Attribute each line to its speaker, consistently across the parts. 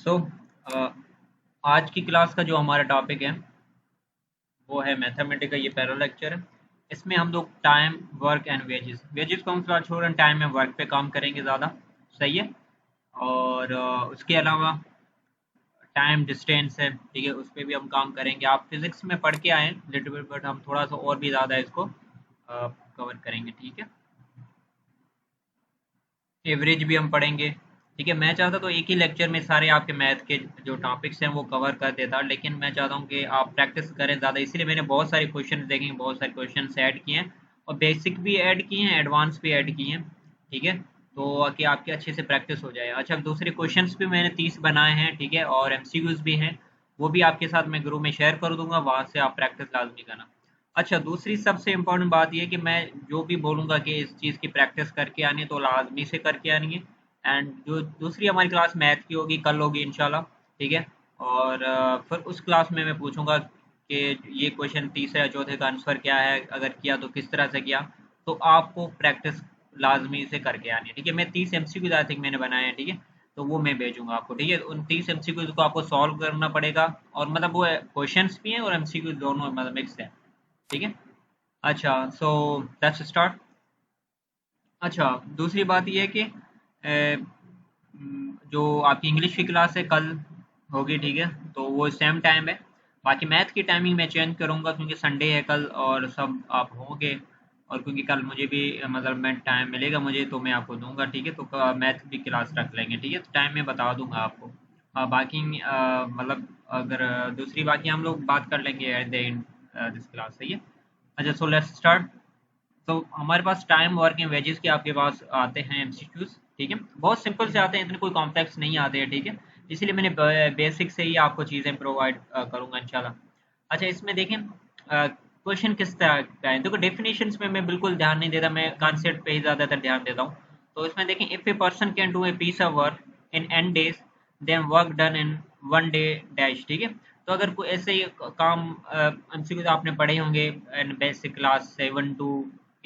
Speaker 1: सो आज की क्लास का जो हमारा टॉपिक है वो है मैथमेटिक्स का ये पहला लेक्चर है। इसमें हम लोग time work and wages wages को हम फिलहाल छोड़ रहे हैं, टाइम में वर्क पे काम करेंगे ज़्यादा। सही है। और उसके अलावा टाइम डिस्टेंस है, ठीक है, उस पर भी हम काम करेंगे। आप फिजिक्स में पढ़ के आए हैं लिटिल बिट, बट हम थोड़ा सा और भी ज़्यादा इसको कवर करेंगे। ठीक है। एवरेज भी हम पढ़ेंगे। ठीक है। मैं चाहता तो एक ही लेक्चर में सारे आपके मैथ के जो टॉपिक्स हैं वो कवर कर देता, लेकिन मैं चाहता हूँ कि आप प्रैक्टिस करें ज़्यादा, इसलिए मैंने बहुत सारे क्वेश्चन देखेंगे, बहुत सारे क्वेश्चन ऐड किए हैं और बेसिक भी ऐड किए हैं, एडवांस भी ऐड किए हैं। ठीक है। तो कि आपकी अच्छे से प्रैक्टिस हो जाए। अच्छा, दूसरे क्वेश्चंस भी मैंने 30 बनाए हैं, ठीक है, और एमसीक्यूज भी हैं, वो भी आपके साथ मैं ग्रुप में शेयर कर दूंगा, वहां से आप प्रैक्टिस लाजमी करना। अच्छा, दूसरी सबसे इम्पोर्टेंट बात ये है कि मैं जो भी बोलूँगा कि इस चीज़ की प्रैक्टिस करके आनी है तो लाज़मी से करके आनी है। एंड जो दूसरी हमारी क्लास मैथ की होगी, कल होगी इंशाल्लाह। ठीक है। और फिर उस क्लास में मैं पूछूंगा कि ये क्वेश्चन तीसरे या चौथे का आंसर क्या है, अगर किया तो किस तरह से किया। तो आपको प्रैक्टिस लाजमी से करके आनी है। ठीक है। मैं 30 एमसीक्यूज आई थिंक मैंने बनाए हैं। ठीक है। तो वो मैं भेजूंगा आपको। ठीक है। उन 30 एमसीक्यूज को आपको सॉल्व करना पड़ेगा, और मतलब वो क्वेश्चंस भी हैं और एमसीक्यूज दोनों मतलब मिक्स है। ठीक है। अच्छा, सो लेट्स स्टार्ट। अच्छा, दूसरी बात ये है कि जो आपकी इंग्लिश की क्लास है कल होगी, ठीक है, तो वो सेम टाइम है। बाकी मैथ की टाइमिंग मैं चेंज करूँगा क्योंकि संडे है कल और सब आप होंगे, और क्योंकि कल मुझे भी मतलब मैं टाइम मिलेगा मुझे तो मैं आपको दूंगा। ठीक है। तो मैथ की क्लास रख लेंगे। ठीक है। तो टाइम मैं बता दूंगा आपको। बाकी मतलब अगर दूसरी बाकी हम लोग बात कर लेंगे at the end this class. सही है। अच्छा, सो लेट्स स्टार्ट। तो हमारे पास टाइम वर्किंग वेजेस के आपके पास आते हैं एमसीक्यूज। ठीक है। बहुत सिंपल से आते हैं, इतने कोई कॉम्प्लेक्स नहीं आते हैं। ठीक है। इसलिए मैंने बेसिक से ही आपको चीज़ें प्रोवाइड करूंगा इंशाल्लाह। अच्छा, इसमें देखें क्वेश्चन किस तरह का है। देखो, डेफिनेशंस में मैं बिल्कुल ध्यान नहीं देता, मैं कॉन्सेप्ट पे ही ज़्यादातर ध्यान देता हूँ। तो इसमें देखें, if a person can do a piece of work in n days then work done in one day dash. ठीक है। तो अगर कोई ऐसे ही काम एमसीक्यूज आपने पढ़े होंगे इन बेसिक क्लास 7 to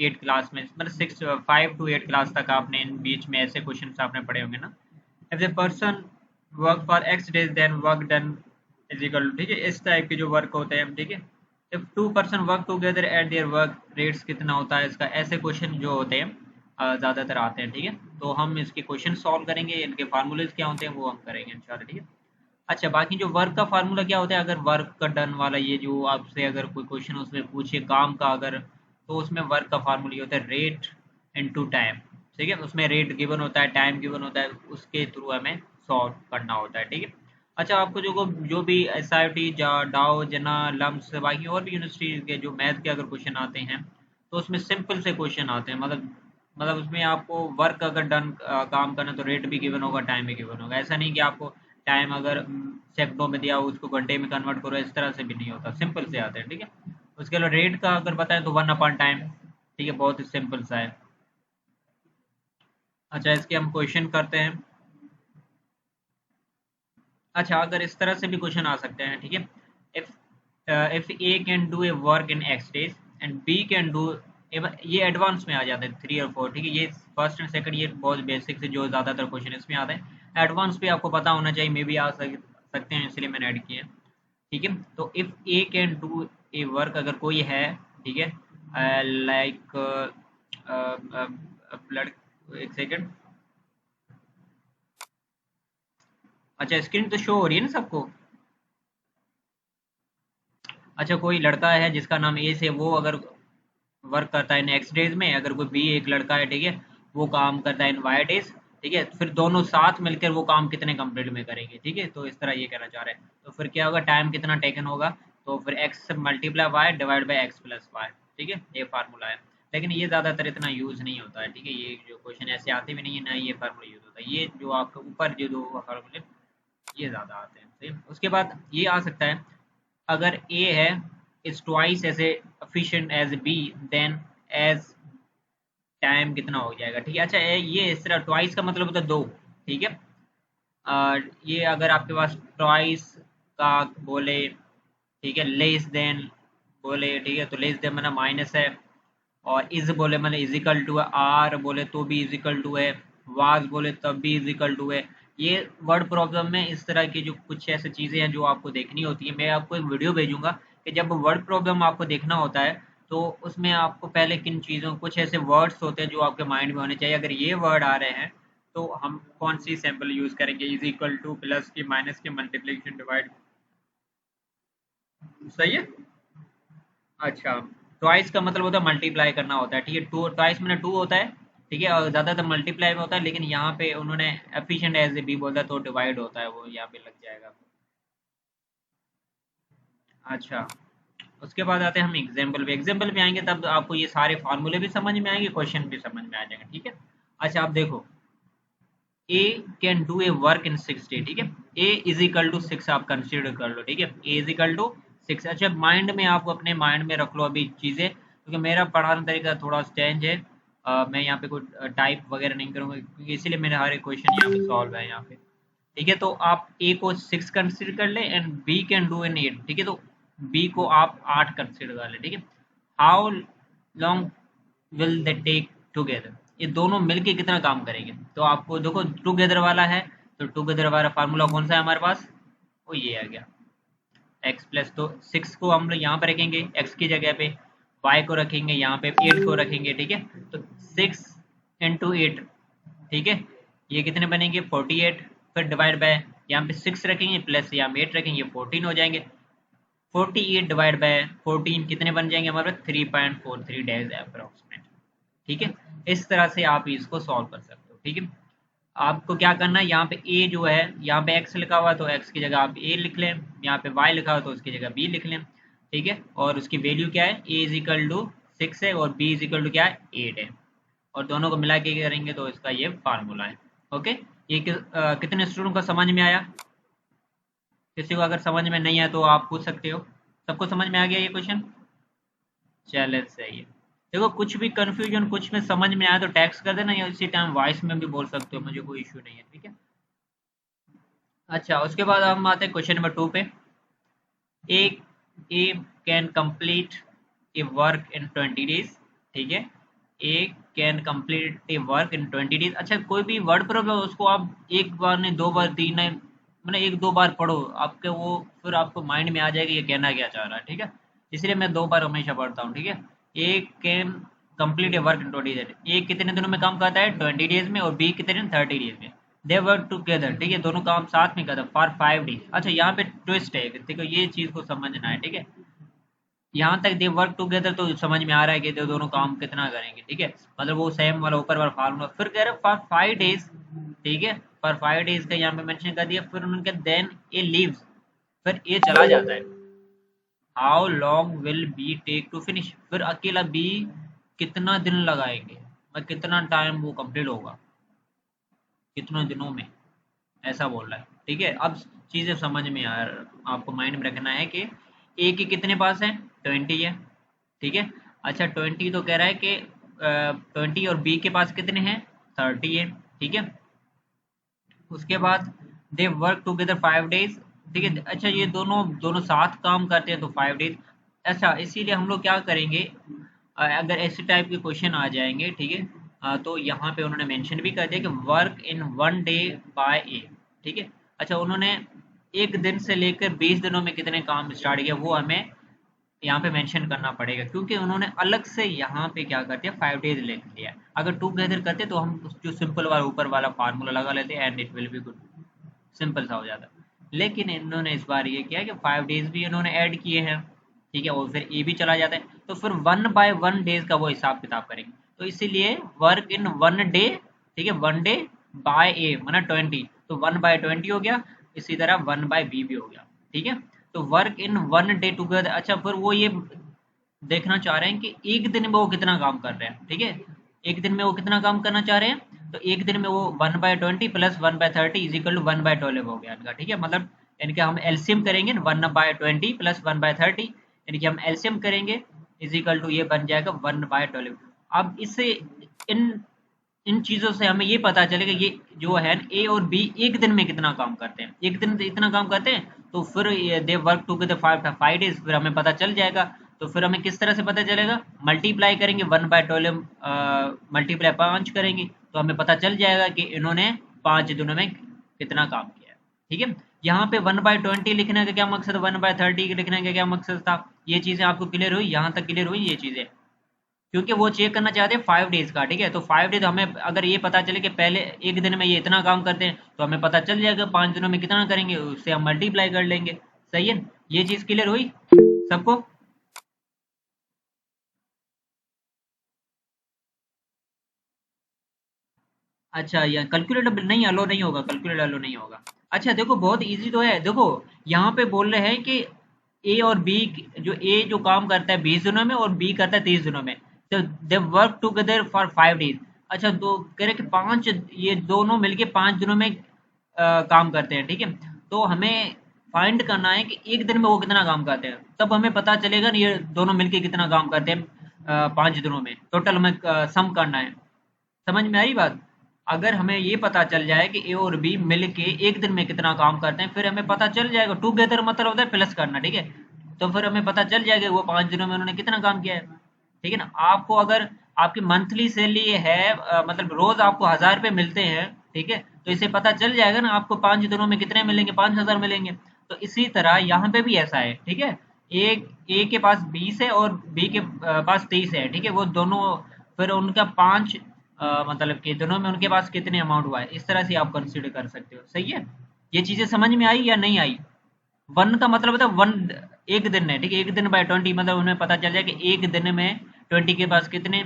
Speaker 1: 8 क्लास में, मतलब 5 to 8 क्लास तक आपने इन बीच में ऐसे क्वेश्चन आपने पढ़े होंगे ना। If the person work for x days then work done is equal, ठीक है, इस टाइप के जो वर्क होते हैं। ठीक है। If two person work together at their work rates कितना होता है इसका, ऐसे क्वेश्चन जो होते हैं ज़्यादातर आते हैं। ठीक है। तो हम इसके क्वेश्चन सॉल्व करेंगे, इनके फार्मूलेज क्या होते हैं वो हम करेंगे इंशाल्लाह। ठीक है। अच्छा, बाकी जो वर्क का फार्मूला क्या होता है, अगर वर्क का डन वाला ये जो आपसे अगर कोई क्वेश्चन उसमें पूछे काम का, अगर तो उसमें वर्क का फार्मूला ये होता है रेट इनटू टाइम। ठीक है। उसमें रेट गिवन होता है, टाइम गिवन होता है, उसके थ्रू हमें सॉल्व करना होता है। ठीक है। अच्छा, आपको जो भी एस आई टी डाओ जना लम्स बाकी और भी यूनिवर्सिटी के जो मैथ के अगर क्वेश्चन आते हैं तो उसमें सिंपल से क्वेश्चन आते हैं। मतलब उसमें आपको वर्क अगर डन काम करना तो रेट भी गिवन होगा, टाइम भी गिवन होगा। ऐसा नहीं कि आपको टाइम अगर सेकंडों में दिया हो उसको घंटे में कन्वर्ट करो, इस तरह से भी नहीं होता, सिंपल से आते हैं। ठीक है। उसके अलावा रेट का अगर बताएं तो 1/टाइम। ठीक है। बहुत ही सिंपल सा है। अच्छा, इसके हम क्वेश्चन करते हैं। अच्छा, अगर इस तरह से भी क्वेश्चन आ सकते हैं। ठीक है। If if a can do a work in x days and b can do, ये एडवांस में आ जाते हैं 3 और 4। ठीक है। ये फर्स्ट एंड सेकंड ये बहुत बेसिक से जो ज़्यादातर क्वेश्चन इसमें आते हैं, एडवांस पे आपको पता होना चाहिए, मे भी सकते हैं, इसलिए मैंने ऐड किए हैं। ठीक है। तो if a can do a work, अगर कोई है, ठीक है, लाइक ब्लड, एक सेकेंड। अच्छा, स्क्रीन तो शो हो रही है ना सबको। अच्छा, कोई लड़का है जिसका नाम ए से, वो अगर वर्क करता है नेक्स्ट डेज में, अगर कोई बी एक लड़का है, ठीक है, वो काम करता है इन वाई डेज। ठीक है। फिर दोनों साथ मिलकर वो काम कितने कंप्लीट में करेंगे। ठीक है। तो इस तरह ये कहना चाह रहे हैं। तो फिर क्या होगा, टाइम कितना टेकन होगा, तो फिर x multiply y divide by x plus y. ठीक है। ये फार्मूला है, लेकिन ये ज़्यादातर इतना यूज़ नहीं होता है। ठीक है। ये जो क्वेश्चन ऐसे आते भी नहीं है ना, ये फार्मूला यूज़ होता है। ये जो आपके ऊपर जो दो फार्मूले ये ज़्यादा आते हैं। सही। उसके बाद ये आ सकता है, अगर ए है is twice as efficient as b, then a's time कितना हो जाएगा। ठीक है। अच्छा, ये इस तरह ट्वाइस का मतलब होता है दो। ठीक है। ये अगर आपके पास ट्वाइस का बोले, ठीक है, लेस देन बोले, ठीक है, तो लेस देन मतलब माइनस है, और इज बोले मतलब इजिकल टू है, आर बोले तो भी इजिकल टू है, वाज बोले तब भी इजिकल टू है। ये वर्ड प्रॉब्लम में इस तरह की जो कुछ ऐसी चीज़ें हैं जो आपको देखनी होती है। मैं आपको एक वीडियो भेजूंगा कि जब वर्ड प्रॉब्लम आपको देखना होता है तो उसमें आपको पहले किन चीज़ों कुछ ऐसे वर्ड्स होते हैं जो आपके माइंड में होने चाहिए। अगर ये वर्ड आ रहे हैं तो हम कौन सी सैम्पल यूज़ करेंगे, इज इक्वल टू, प्लस की, माइनस की, मल्टीप्लिकेशन, डिवाइड। सही है। अच्छा, ट्वाइस का मतलब होता है मल्टीप्लाई करना होता है, ठीक है। टू ट्वाइस मैंने टू होता है, ठीक है, और ज़्यादातर मल्टीप्लाई में होता है, लेकिन यहाँ पे उन्होंने एफिशिएंट एज ए बी बोला तो डिवाइड होता है, वो यहाँ पे लग जाएगा। अच्छा, उसके बाद आते हैं हम एग्जाम्पल पे। एग्जाम्पल पे आएंगे तब आपको ये सारे फार्मूले भी समझ में आएंगे, क्वेश्चन भी समझ में आ जाएंगे, ठीक है। अच्छा, आप देखो, A can do a work in 6 day, ठीक है। ए इज इक्वल टू 6 आप कंसिडर कर लो, ठीक है। ए इज इक्वल टू 6। अच्छा, माइंड में आप अपने माइंड में रख लो अभी चीज़ें, क्योंकि मेरा पढ़ाने तरीका थोड़ा स्टेंज है। मैं यहाँ पे कोई टाइप वगैरह नहीं करूँगा, क्योंकि इसीलिए मेरे हर एक क्वेश्चन यहाँ पे सॉल्व है यहाँ पे, ठीक है। तो आप ए को 6 कंसिडर कर ले and b can do in 8, ठीक है। तो बी को आप 8 कंसिडर कर ले, ठीक है। How long will they take together, ये दोनों मिलके कितना काम करेंगे। तो आपको देखो, टुगेदर वाला है तो टुगेदर वाला फार्मूला कौन सा है हमारे पास, वो ये आ गया, एक्स प्लस। तो 6 को हम लोग यहाँ पर रखेंगे एक्स की जगह पे, वाई को रखेंगे यहाँ पे, 8 को रखेंगे, ठीक है। तो 6 इंटू 8, ठीक है, ये कितने बनेंगे 48। फिर डिवाइड बाय, यहाँ पे 6 रखेंगे प्लस यहाँ पे 8 रखेंगे, 14 हो जाएंगे। 48 डिवाइड बाय 14 कितने बन जाएंगे हमारे 3.43 डेज अप्रोक्सीमेट, ठीक है। इस तरह से आप इसको सॉल्व कर सकते हो, ठीक है। आपको क्या करना है, यहाँ पे ए जो है, यहाँ पे एक्स लिखा हुआ है तो एक्स की जगह आप ए लिख लें, यहाँ पे वाई लिखा हुआ तो उसकी जगह बी लिख लें, ठीक है। और उसकी वैल्यू क्या है, ए इज इक्वल टू 6 है और बी इज इक्वल टू क्या है 8 है, और दोनों को मिला के करेंगे तो इसका ये फार्मूला है। ओके, ये कितने स्टूडेंट को समझ में आया। किसी को अगर समझ में नहीं आया तो आप पूछ सकते हो। सबको समझ में आ गया ये क्वेश्चन। चले, सही है। देखो, कुछ भी कंफ्यूजन कुछ में समझ में आया तो टैक्स कर देना, या इसी टाइम वॉइस में भी बोल सकते हो, मुझे कोई इश्यू नहीं है, ठीक है। अच्छा, उसके बाद हम आते हैं क्वेश्चन नंबर 2 पे। A A can complete a work in 20 days, ठीक है। A can complete a work in 20 days. अच्छा, कोई भी वर्ड प्रॉब्लम उसको आप एक बार नहीं, दो बार, तीन नहीं, मैंने एक दो बार पढ़ो, आपके वो फिर आपको माइंड में आ जाएगा ये कहना क्या चाह रहा है, ठीक है। इसलिए मैं दो बार हमेशा पढ़ता हूँ, ठीक है। A can complete a work in 20 days, A कितने दिनों में काम करता है 20 डेज में, और बी कितने दिन 30 डेज में। दे वर्क टुगेदर, ठीक है, दोनों काम साथ में करता फॉर 5 डेज। अच्छा, यहाँ पे ट्विस्ट है, देखो ये चीज को समझना है, ठीक है। यहाँ तक दे वर्क टुगेदर तो समझ में आ रहा है कि दोनों काम कितना करेंगे, ठीक है। मतलब वो सेम वाला ऊपर वाला फार्मूला, फिर कह रहे फॉर 5 डेज, ठीक है। फॉर 5 डेज का यहाँ पे मेंशन कर दिया, फिर उनके देन ए लीव्स, फिर ए चला जाता है। How long will b take to finish, फिर अकेला बी कितना दिन लगाएंगे, मतलब कितना टाइम वो कंप्लीट होगा, कितने दिनों में, ऐसा बोल रहा है, ठीक है। अब चीजें समझ में आ, आपको माइंड में रखना है कि ए के कितने पास है 20 है, ठीक है। अच्छा, 20 तो कह रहा है कि 20, और बी के पास कितने हैं 30 है, ठीक है। उसके बाद दे वर्क टुगेदर 5 डेज, ठीक है। अच्छा, ये दोनों दोनों साथ काम करते हैं तो 5 डेज। अच्छा, इसीलिए हम लोग क्या करेंगे, अगर ऐसे टाइप के क्वेश्चन आ जाएंगे, ठीक है, तो यहाँ पे उन्होंने मेंशन भी कर दिया कि वर्क इन 1 डे बाय ए, ठीक है। अच्छा, उन्होंने एक दिन से लेकर 20 दिनों में कितने काम स्टार्ट किया वो हमें यहाँ पे मेंशन करना पड़ेगा, क्योंकि उन्होंने अलग से यहाँ पे क्या करते हैं 5 डेज लिख लिया है। अगर टुगेदर करते तो हम जो सिंपल वाला ऊपर वाला फार्मूला लगा लेते and it will be good, simple सा हो जाता। लेकिन इन्होंने इस बार ये किया कि 5 डेज भी इन्होंने ऐड किए हैं, ठीक है, और फिर ए भी चला जाता है, तो फिर 1/1 डेज का वो हिसाब किताब करेंगे। तो इसीलिए वर्क इन 1 डे, ठीक है, 1 डे बाय ए माना 20, तो 1/20 हो गया, इसी तरह 1/बी भी हो गया, ठीक है। तो वर्क इन 1 डे टुगेदर। अच्छा, फिर वो ये देखना चाह रहे हैं कि एक दिन में वो कितना काम कर रहे हैं, ठीक है। एक दिन में वो कितना काम करना चाह रहे हैं, तो एक दिन में वो 1/20 प्लस 1/30 इज इक्वल टू 1/12 हो गया इनका, ठीक है। मतलब इनके हम एलसीएम करेंगे 1/20 प्लस 1/30, यानी कि हम एलसीएम करेंगे इज इक्वल टू ये बन जाएगा 1/12। अब इससे इन इन चीज़ों से हमें ये पता चलेगा ये जो है ए और बी एक दिन में कितना काम करते हैं, एक दिन में इतना काम करते हैं, तो फिर दे वर्क टुगेदर 5 डेज, फिर हमें पता चल जाएगा। तो फिर हमें किस तरह से पता चलेगा, मल्टीप्लाई करेंगे 1/12, मल्टीप्लाई 5 करेंगे तो हमें पता चल जाएगा कि इन्होंने 5 दिनों में कितना काम किया है। ठीक है, यहाँ पे 1/20 लिखने का क्या मकसद, 1/30 लिखने का क्या मकसद था, ये चीजें आपको क्लियर हुई, यहाँ तक क्लियर हुई ये चीजें, क्योंकि वो चेक करना चाहते हैं 5 डेज का। ठीक है, तो 5 डेज हमें अगर ये पता चले कि पहले एक दिन में ये इतना काम करते हैं, तो हमें पता चल जाएगा 5 दिनों में कितना करेंगे, उससे हम मल्टीप्लाई कर लेंगे। सही है, ये चीज क्लियर हुई सबको। अच्छा, या कैलकुलेटर नहीं अलो नहीं होगा, कैलकुलेटर अलो नहीं होगा। अच्छा देखो, बहुत इजी तो है। देखो यहाँ पे बोल रहे हैं कि ए और बी, जो ए जो काम करता है 20 दिनों में और बी करता है 30 दिनों में, तो they work together for 5 days. अच्छा, तो कह रहे कि पांच, ये दोनों मिलके 5 दिनों में काम करते हैं। ठीक है, तो हमें फाइंड करना है कि एक दिन में वो कितना काम करते हैं, तब हमें पता चलेगा ना ये दोनों मिलके कितना काम करते हैं 5 दिनों में, टोटल हमें सम करना है। समझ में आई बात। अगर हमें ये पता चल जाए कि ए और बी मिलके एक दिन में कितना काम करते हैं, फिर हमें पता चल जाएगा, टुगेदर मतलब होता है प्लस करना। ठीक है, तो फिर हमें पता चल जाएगा वो 5 दिनों में उन्होंने कितना काम किया है। ठीक है ना, आपको अगर आपकी मंथली सैलरी है मतलब रोज आपको 1000 रुपये मिलते हैं, ठीक है, तो इसे पता चल जाएगा ना आपको 5 दिनों में कितने मिलेंगे, 5000 मिलेंगे। तो इसी तरह यहाँ पे भी ऐसा है। ठीक है, एक ए के पास 20 है और बी के पास 23 है। ठीक है, वो दोनों फिर उनका 5 मतलब कि दोनों में उनके पास कितने अमाउंट हुआ है, इस तरह से आप कंसीडर कर सकते हो। सही है, ये चीजें समझ में आई या नहीं आई। वन का मतलब होता है वन, एक दिन है। ठीक है, एक दिन बाय 20 मतलब उन्हें पता चल जाए कि एक दिन में 20 के पास कितने,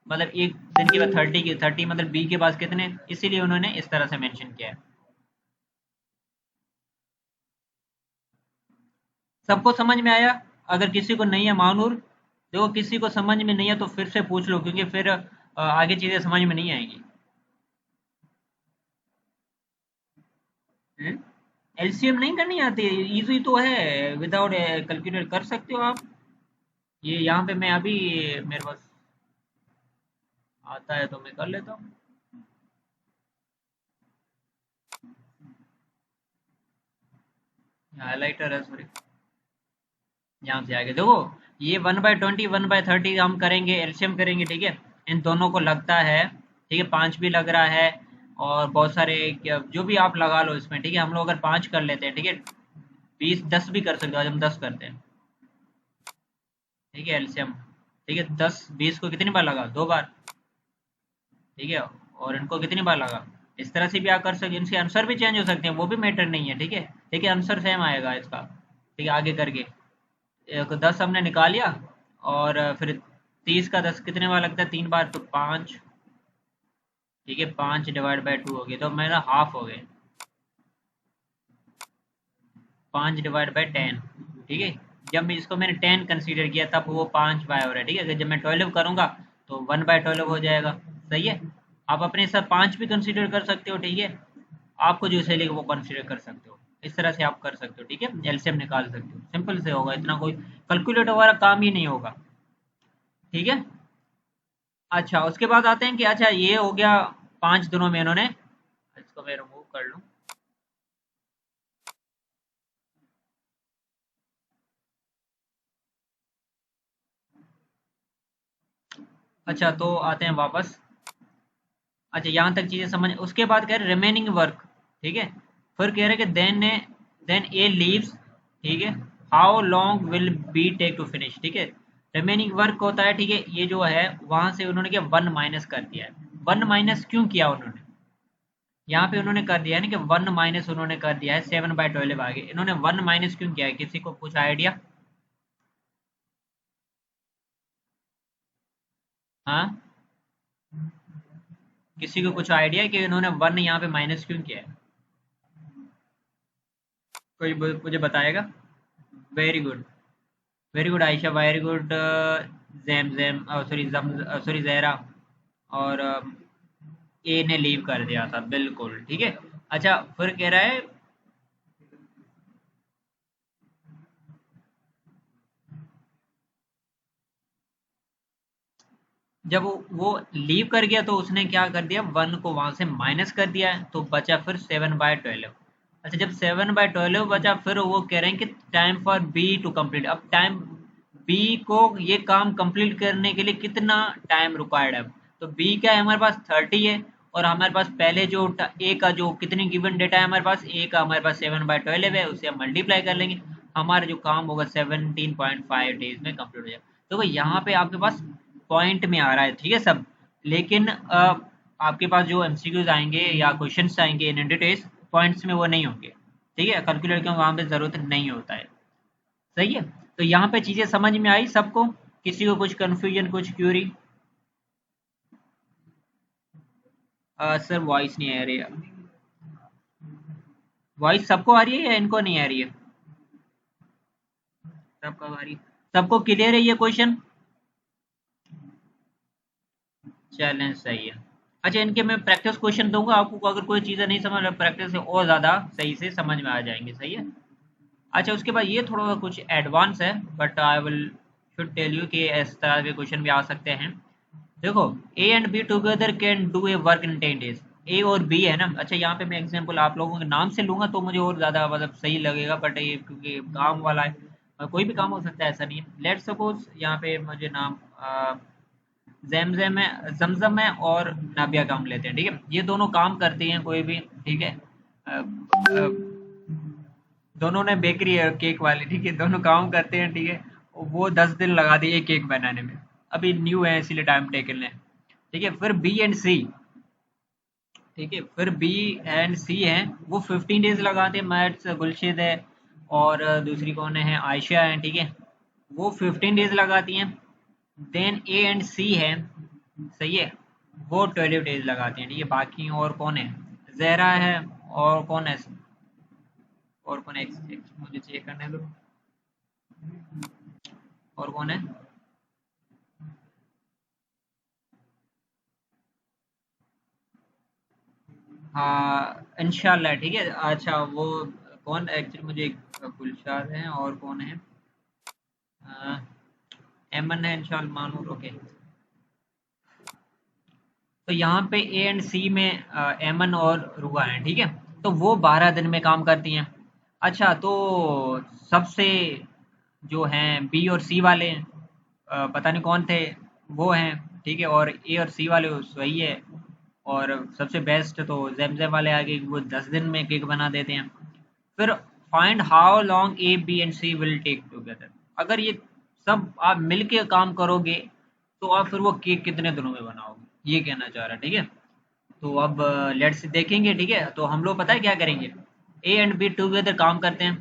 Speaker 1: मतलब एक दिन के बाद 30 के 30 मतलब बी के पास कितने, इसीलिए उन्होंने इस तरह से मेंशन किया है। सबको समझ में आया। अगर किसी को नहीं है मानूर, देखो किसी को समझ में नहीं है तो फिर से पूछ लो, क्योंकि फिर आगे चीजें समझ में नहीं आएंगी। एलसीएम नहीं करनी आती, इजी तो है, विदाउट कैलकुलेटर कर सकते हो आप। ये यहाँ पे मैं अभी, मेरे पास आता है तो मैं कर लेता हूँ। हाइलाइटर है, सॉरी, यहाँ से आगे देखो, ये 1/20 1/30 हम करेंगे, एलसीएम करेंगे। ठीक है, इन दोनों को लगता है, ठीक है, 5 भी लग रहा है, और बहुत सारे जो भी आप लगा लो इसमें। ठीक है, हम लोग अगर 5 कर लेते हैं, ठीक है, 20 10 भी कर सकते हो, आज हम 10 करते हैं। ठीक है, एलसीएम, ठीक है, 10 20 को कितनी बार लगा, 2 बार। ठीक है, और इनको कितनी बार लगा, इस तरह से भी आप कर सकते, इनसे आंसर भी चेंज हो सकते हैं, वो भी मैटर नहीं है। ठीक है, ठीक है, आंसर सेम आएगा इसका। ठीक है, आगे करके एक 10 हमने निकाल लिया, और फिर 30 का 10 कितने बार लगता है, 3 बार, तो 5। ठीक है, 5/2 हो गए, तो मेरा हाफ हो गए, 5/10। ठीक है, जब मैं इसको मैंने 10 कंसीडर किया तब वो 5 बाय हो रहा है। ठीक है, अगर जब मैं 12 करूंगा तो 1/12 हो जाएगा। सही है, आप अपने साथ 5 भी कंसीडर कर सकते हो। ठीक है, आपको जो सही लगे वो कंसीडर कर सकते हो, इस तरह से आप कर सकते हो। ठीक है, एलसीएम निकाल सकते हो, सिंपल से होगा, इतना कोई कैलकुलेटर वाला काम ही नहीं होगा। ठीक है, अच्छा उसके बाद आते हैं कि अच्छा ये हो गया 5 दिनों में इन्होंने, इसको मैं रिमूव कर लूँ। अच्छा, तो आते हैं वापस। अच्छा, यहाँ तक चीजें समझ, उसके बाद कह रहे रिमेनिंग वर्क। ठीक है, फिर कह रहे कि देन ए लीव्स। ठीक है, how long will b take to finish. ठीक है, रिमेनिंग वर्क होता है। ठीक है, ये जो है वहां से उन्होंने क्या 1 माइनस कर दिया है। 1 माइनस क्यों किया उन्होंने, यहाँ पे उन्होंने कर दिया है ना कि 1 माइनस उन्होंने कर दिया है 7/12 आगे, इन्होंने 1 माइनस क्यों किया है, किसी को कुछ आइडिया। हाँ, किसी को कुछ आइडिया है कि इन्होंने 1 यहाँ पे माइनस क्यों किया है, कोई मुझे बताएगा। Very good, very good Ayesha, very good. Jam jam, sorry जम, सॉरी जहरा, और ए ने लीव कर दिया था, बिल्कुल ठीक है। अच्छा, फिर कह रहा है, जब वो लीव कर गया तो उसने क्या कर दिया, 1 को वहां से माइनस कर दिया है, तो बचा फिर 7/12। अच्छा, जब 7/12 बचा, फिर वो कह रहे हैं कि time for b to complete. अब टाइम बी को ये काम कंप्लीट करने के लिए कितना टाइम रिक्वायर्ड है, तो बी क्या है हमारे पास 30 है, और हमारे पास पहले जो ए का जो कितनी गिवन डेटा है हमारे पास, ए का हमारे पास 7/12 है, उसे हम मल्टीप्लाई कर लेंगे, हमारा जो काम होगा 17.5 डेज में कंप्लीट हो जाएगा। तो भाई यहाँ पे आपके पास पॉइंट में आ रहा है, ठीक है सब, लेकिन आपके पास जो एमसीक्यूज आएंगे या क्वेश्चंस आएंगे इन डिटेल्स पॉइंट्स में वो नहीं होंगे, ठीक है, कैलकुलेटर का वहाँ पे जरूरत नहीं होता है। सही है, तो यहाँ पे चीजें समझ में आई सबको, किसी को कुछ कंफ्यूजन कुछ क्यूरी? सर वॉइस नहीं आ रही है, वॉइस सबको आ रही है या इनको नहीं आ रही है? सबको आ रही है, सबको क्लियर है ये क्वेश्चन? चैलेंज सही है। अच्छा, इनके मैं प्रैक्टिस क्वेश्चन दूंगा आपको, अगर कोई चीज़ें नहीं समझ रहा प्रैक्टिस से और ज़्यादा सही से समझ में आ जाएंगे। सही है। अच्छा, उसके बाद ये थोड़ा कुछ एडवांस है, but I will should tell you कि इस तरह के क्वेश्चन भी आ सकते हैं। देखो, A and be together can do a work in 10 days। ए और बी है ना। अच्छा, यहाँ पे मैं एग्जांपल आप लोगों के नाम से लूंगा तो मुझे और ज़्यादा मतलब सही लगेगा, बट ये क्योंकि काम वाला है, कोई भी काम हो सकता है, ऐसा नहीं है। लेट सपोज यहाँ पे मुझे नाम जैमजैम है, जमजम है और नाबिया काम लेते हैं, ठीक है, ये दोनों काम करती हैं कोई भी, ठीक है। अ, अ, दोनों ने बेकरी है केक वाली, ठीक है, दोनों काम करते हैं, ठीक है। वो 10 दिन लगा दिए केक बनाने में, अभी न्यू है इसीलिए टाइम टेकन है, ठीक है। फिर बी एंड सी, ठीक है, फिर बी एंड सी हैं, वो 15 days लगाते हैं। मैथ्स गुलशिद है और दूसरी कौन है, आयशा है, ठीक है, वो 15 days लगाती हैं। देन ए एंड सी है, सही है, वो 12 days लगाती हैं, ठीक है। बाकी और कौन है, जहरा है, और कौन है, और कौन है, मुझे चेक करने दो, और कौन है, हाँ इंशाल्लाह, ठीक है। अच्छा वो कौन एक्चुअली मुझे गुलशाद है और कौन है, अ, एमन है, इंशाल्लाह मानूर, ओके। तो यहाँ पे ए एंड सी में एमन और रुआ है, ठीक है। तो वो 12 दिन में काम करती हैं। अच्छा, तो सबसे जो हैं बी और सी वाले, पता नहीं कौन थे, वो हैं, ठीक है, और ए और सी वाले सही है। और सबसे बेस्ट तो जैमजैम वाले आगे, वो 10 दिन में केक बना देते हैं। फिर find how long a b and c will take together. अगर ये सब आप मिलके काम करोगे तो आप फिर वो केक कितने दिनों में बनाओगे, ये कहना चाह रहा है, ठीक है। तो अब लेट्स देखेंगे, ठीक है। तो हम लोग पता है क्या करेंगे, ए एंड बी टुगेदर काम करते हैं,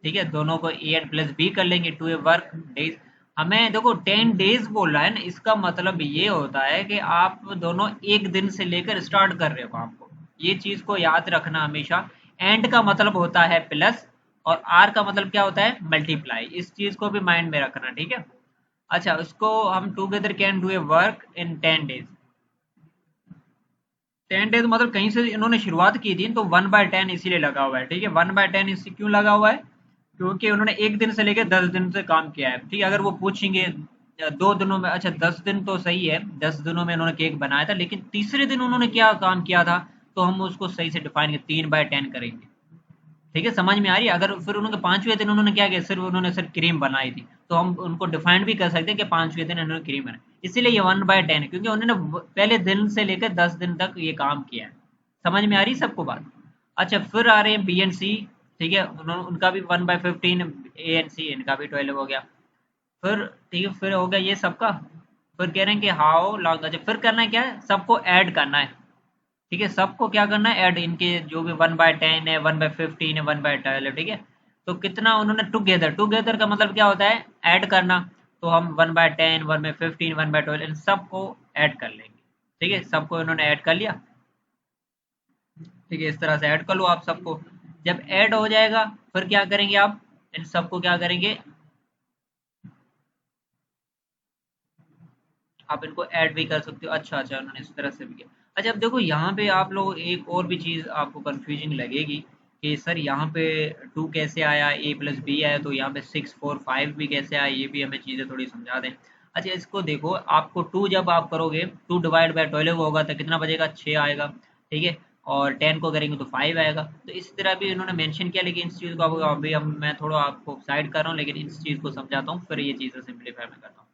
Speaker 1: ठीक है, दोनों को ए एंड प्लस बी कर लेंगे टू ए वर्क डेज। हमें देखो 10 days बोल रहा है ना, इसका मतलब ये होता है कि आप दोनों एक दिन से लेकर स्टार्ट कर रहे हो काम को, ये चीज को याद रखना हमेशा। एंड का मतलब होता है प्लस, और आर का मतलब क्या होता है, मल्टीप्लाई, इस चीज को भी माइंड में रखना, ठीक है। अच्छा, उसको हम together can do a work in 10 days। 10 days मतलब कहीं से इन्होंने शुरुआत की थी, तो 1/10 इसीलिए लगा हुआ है, ठीक है। 1/10 इसी क्यों लगा हुआ है, क्योंकि उन्होंने एक दिन से लेकर 10 दिन से काम किया है, ठीक है। अगर वो पूछेंगे 2 दिनों में, अच्छा 10 दिन तो सही है, 10 दिनों में उन्होंने केक बनाया था, लेकिन तीसरे दिन उन्होंने क्या काम किया था, तो हम उसको सही से डिफाइन 3/10 करेंगे, ठीक है। समझ में आ रही है। अगर फिर उन्होंने 5वें दिन उन्होंने क्या किया, सिर्फ उन्होंने सिर्फ क्रीम बनाई थी, तो हम उनको डिफाइन भी कर सकते हैं कि 5वें दिन उन्होंने क्रीम बनाई, इसीलिए ये 1/10 है, क्योंकि उन्होंने पहले दिन से लेकर 10 दिन तक ये काम किया है। समझ में आ रही है सबको बात? अच्छा, फिर आ रहे हैं बी एंड सी, ठीक है, उन्होंने उनका भी 1/15, ए एंड सी इनका भी 12 हो गया। फिर ठीक है, फिर हो गया ये सबका। फिर कह रहे हैं कि हाउ लॉन्ग, अच्छा फिर करना है क्या है, सबको ऐड करना है, ठीक है, सबको क्या करना है, ऐड, इनके जो भी 1/10 है, 1/15 है, 1/12 है, ठीक है। तो कितना उन्होंने टुगेदर, टुगेदर का मतलब क्या होता है, ऐड करना। तो हम 1/10, 1/15, 1/12 इन सबको ऐड कर लेंगे, ठीक है, सबको इन्होंने ऐड कर लिया, ठीक है। इस तरह से ऐड कर लो आप सबको। जब ऐड हो जाएगा फिर क्या करेंगे आप, इन सबको क्या करेंगे, आप इनको ऐड भी कर सकते हो। अच्छा अच्छा, उन्होंने इस तरह से भी किया। अच्छा, अब देखो यहाँ पे आप लोग एक और भी चीज़ आपको कंफ्यूजिंग लगेगी कि सर यहाँ पे 2 कैसे आया, ए प्लस बी आया, तो यहाँ पे 6 4 5 भी कैसे आया, ये भी हमें चीज़ें थोड़ी समझा दें। अच्छा, इसको देखो, आपको 2 जब आप करोगे, 2 डिवाइड बाय 12 होगा तो कितना बचेगा, 6 आएगा, ठीक है। और 10 को करेंगे तो 5 आएगा। तो इस तरह भी इन्होंने मेंशन किया, लेकिन इस चीज़ को अभी अब मैं थोड़ा आपको साइड कर रहा हूँ, लेकिन इस चीज़ को समझाता हूँ, फिर ये चीज़ें सिंप्लीफाई में करता हूँ।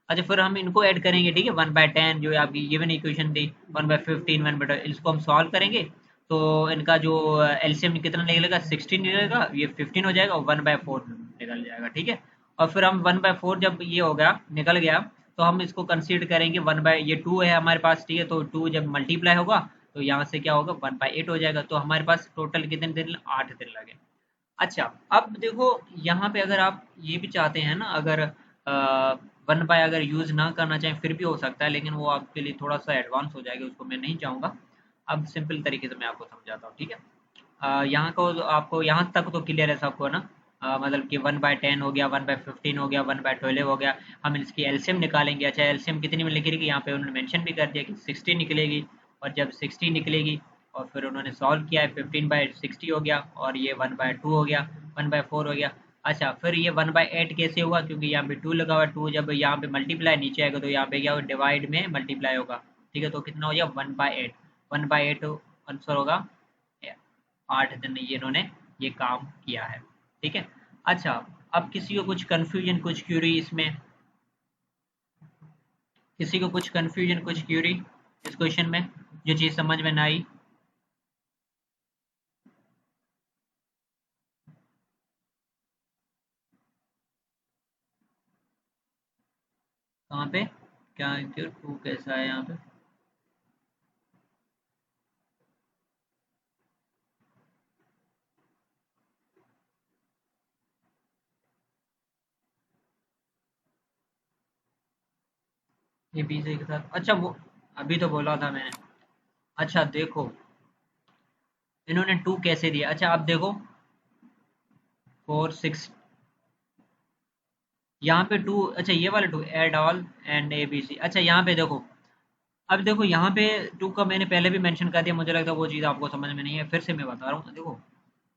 Speaker 1: अच्छा फिर हम इनको ऐड करेंगे, ठीक है, 1/10 जो आपकी गिवन इक्वेशन थी, 1/15, 1/12, इसको हम सॉल्व करेंगे। तो इनका जो एलसीएम कितना निकलेगा, 16 निकलेगा, ये 15 हो जाएगा और 1/4 निकल जाएगा, ठीक है। और फिर हम 1/4 जब ये हो गया, निकल गया, तो हम इसको कंसीडर करेंगे 1 बाय, ये 2 है हमारे पास, ठीक है, तो 2 जब मल्टीप्लाई होगा तो यहाँ से क्या होगा, 1/8 हो जाएगा। तो हमारे पास टोटल कितने दिन, 8 दिन लगे। अच्छा, अब देखो यहाँ पे अगर आप ये भी चाहते हैं ना, अगर 1 बाय अगर यूज़ ना करना चाहें फिर भी हो सकता है, लेकिन वो आपके लिए थोड़ा सा एडवांस हो जाएगा, उसको मैं नहीं चाहूँगा। अब सिंपल तरीके से मैं आपको समझाता हूँ, ठीक है। यहाँ को आपको यहाँ तक तो क्लियर है सबको ना। मतलब कि 1/10 हो गया, 1/15 हो गया, 1/12 हो गया। हम इसकी एलसीएम निकालेंगे। अच्छा, एलसीएम कितनी में निकलेगी, यहाँ पे उन्होंने मेंशन भी कर दिया कि 60 निकलेगी। और जब 60 निकलेगी और फिर उन्होंने सॉल्व किया है, 15/60 हो गया और ये 1/2 हो गया, 1/4 हो गया। अच्छा, फिर ये 1/8 कैसे हुआ, क्योंकि यहाँ पे 2 लगा हुआ है, 2 जब यहाँ पे मल्टीप्लाई नीचे आएगा तो यहाँ पे क्या होगा, डिवाइड में मल्टीप्लाई होगा, ठीक है। तो कितना हो गया, 1/8, 1/8 आंसर होगा। 8 दिन ये इन्होंने ये काम किया है, ठीक है। अच्छा, अब किसी को कुछ कंफ्यूजन, कुछ क्यूरी इसमें, किसी को कुछ कंफ्यूजन, कुछ क्यूरी इस क्वेश्चन में, जो चीज़ समझ में ना आई। कहाँ पे, क्या क्यों टू कैसा है यहाँ पे। ये बी से के साथ, अच्छा वो अभी तो बोला था मैंने। अच्छा देखो, इन्होंने टू कैसे दिया, अच्छा आप देखो, 4 6, यहाँ पे टू, अच्छा ये वाला two, add all and a b c. अच्छा यहाँ पे देखो, अब देखो यहाँ पे टू का मैंने पहले भी मेंशन कर दिया, मुझे लगता है वो चीज़ आपको समझ में नहीं है, फिर से मैं बता रहा हूँ। देखो,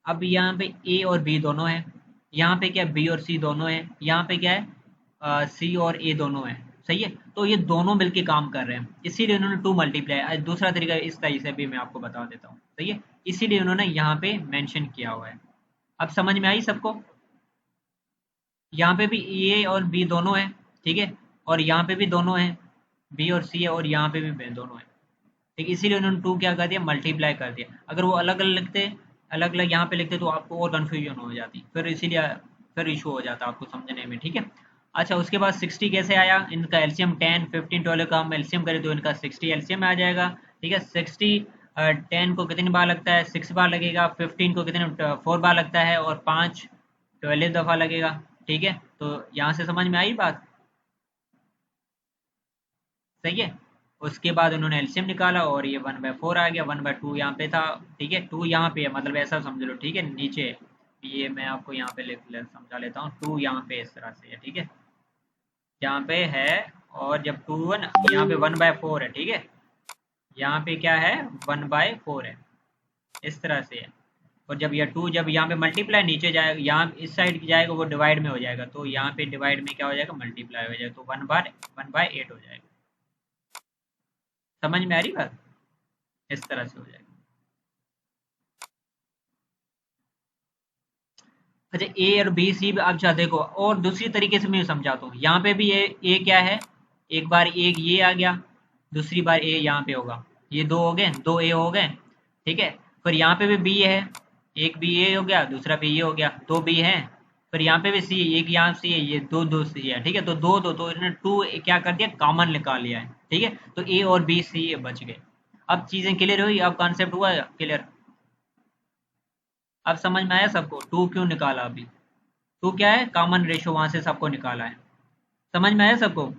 Speaker 1: अब यहाँ पे ए और बी दोनों है, यहाँ पे क्या है, बी और सी दोनों है, यहाँ पे क्या है, सी और ए दोनों है, सही है। तो ये दोनों मिलके काम कर रहे हैं, इसीलिए उन्होंने टू मल्टीप्लाई, दूसरा तरीका इस तरीके से भी मैं आपको बता देता हूँ, सही है। इसीलिए उन्होंने यहाँ पे मेंशन किया हुआ है। अब समझ में आई सबको, यहाँ पे भी ए और बी दोनों है, ठीक है, और यहाँ पे भी दोनों है, बी और सी है, और यहाँ पे भी दोनों है, ठीक है। इसीलिए उन्होंने टू क्या कर दिया, मल्टीप्लाई कर दिया। अगर वो अलग अलग लिखते, अलग अलग यहाँ पे लिखते तो आपको और कन्फ्यूजन हो जाती, फिर इसीलिए फिर इशू हो जाता आपको समझने में, ठीक है। अच्छा, उसके बाद 60 कैसे आया, इनका एलसीएम 10 15 12 का हम एलसीएम करें तो इनका 60 एलसीएम आ जाएगा, ठीक है। 60 10 को कितनी बार लगता है, 6 बार लगेगा, 15 को कितने 4 बार लगता है, और 5 12 दफ़ा लगेगा, ठीक है। तो यहाँ से समझ में आई बात, सही है। उसके बाद उन्होंने एलसीएम निकाला और ये 1/4 आ गया, 1/2 यहाँ पे था, ठीक है, 2 यहाँ पे है, मतलब ऐसा समझ लो, ठीक है। नीचे ये मैं आपको यहाँ पे समझा लेता हूँ, 2 यहाँ पे इस तरह से है, ठीक है, यहाँ पे है। और जब 2 है ना, यहाँ पे 1/4 है, ठीक है, यहाँ पे क्या है, 1/4 है, इस तरह से है। और जब यह 2 जब यहाँ पे मल्टीप्लाई नीचे जाएगा, यहाँ इस साइड जाएगा, वो डिवाइड में हो जाएगा, तो यहाँ पे डिवाइड में क्या हो जाएगा, मल्टीप्लाई हो जाएगा, तो 1/8 हो जाएगा। समझ में आ रही बात, इस तरह से हो जाएगा। अच्छा, ए और बी सी, अच्छा देखो, और दूसरी तरीके से मैं समझाता हूँ, यहाँ पे भी ए क्या है, एक बार एक ये आ गया, दूसरी बार ए यहाँ पे होगा, ये दो हो गए, दो ए हो गए, ठीक है। फिर यहाँ पे भी बी है, एक बी ए हो गया, दूसरा बी ये हो गया, दो बी है। फिर यहाँ पे भी सी, एक यहाँ सी है, ये दो दो सी है, ठीक है। तो दो दो, तो इन्होंने टू क्या कर दिया, कॉमन निकाल लिया है, ठीक है। तो ए और बी सी बच गए। अब चीजें क्लियर हुई, अब कॉन्सेप्ट हुआ क्लियर। अब समझ में आया सबको, टू क्यों निकाला अभी, टू क्या है, कॉमन रेशो, वहां से सबको निकाला है। समझ में आया सबको,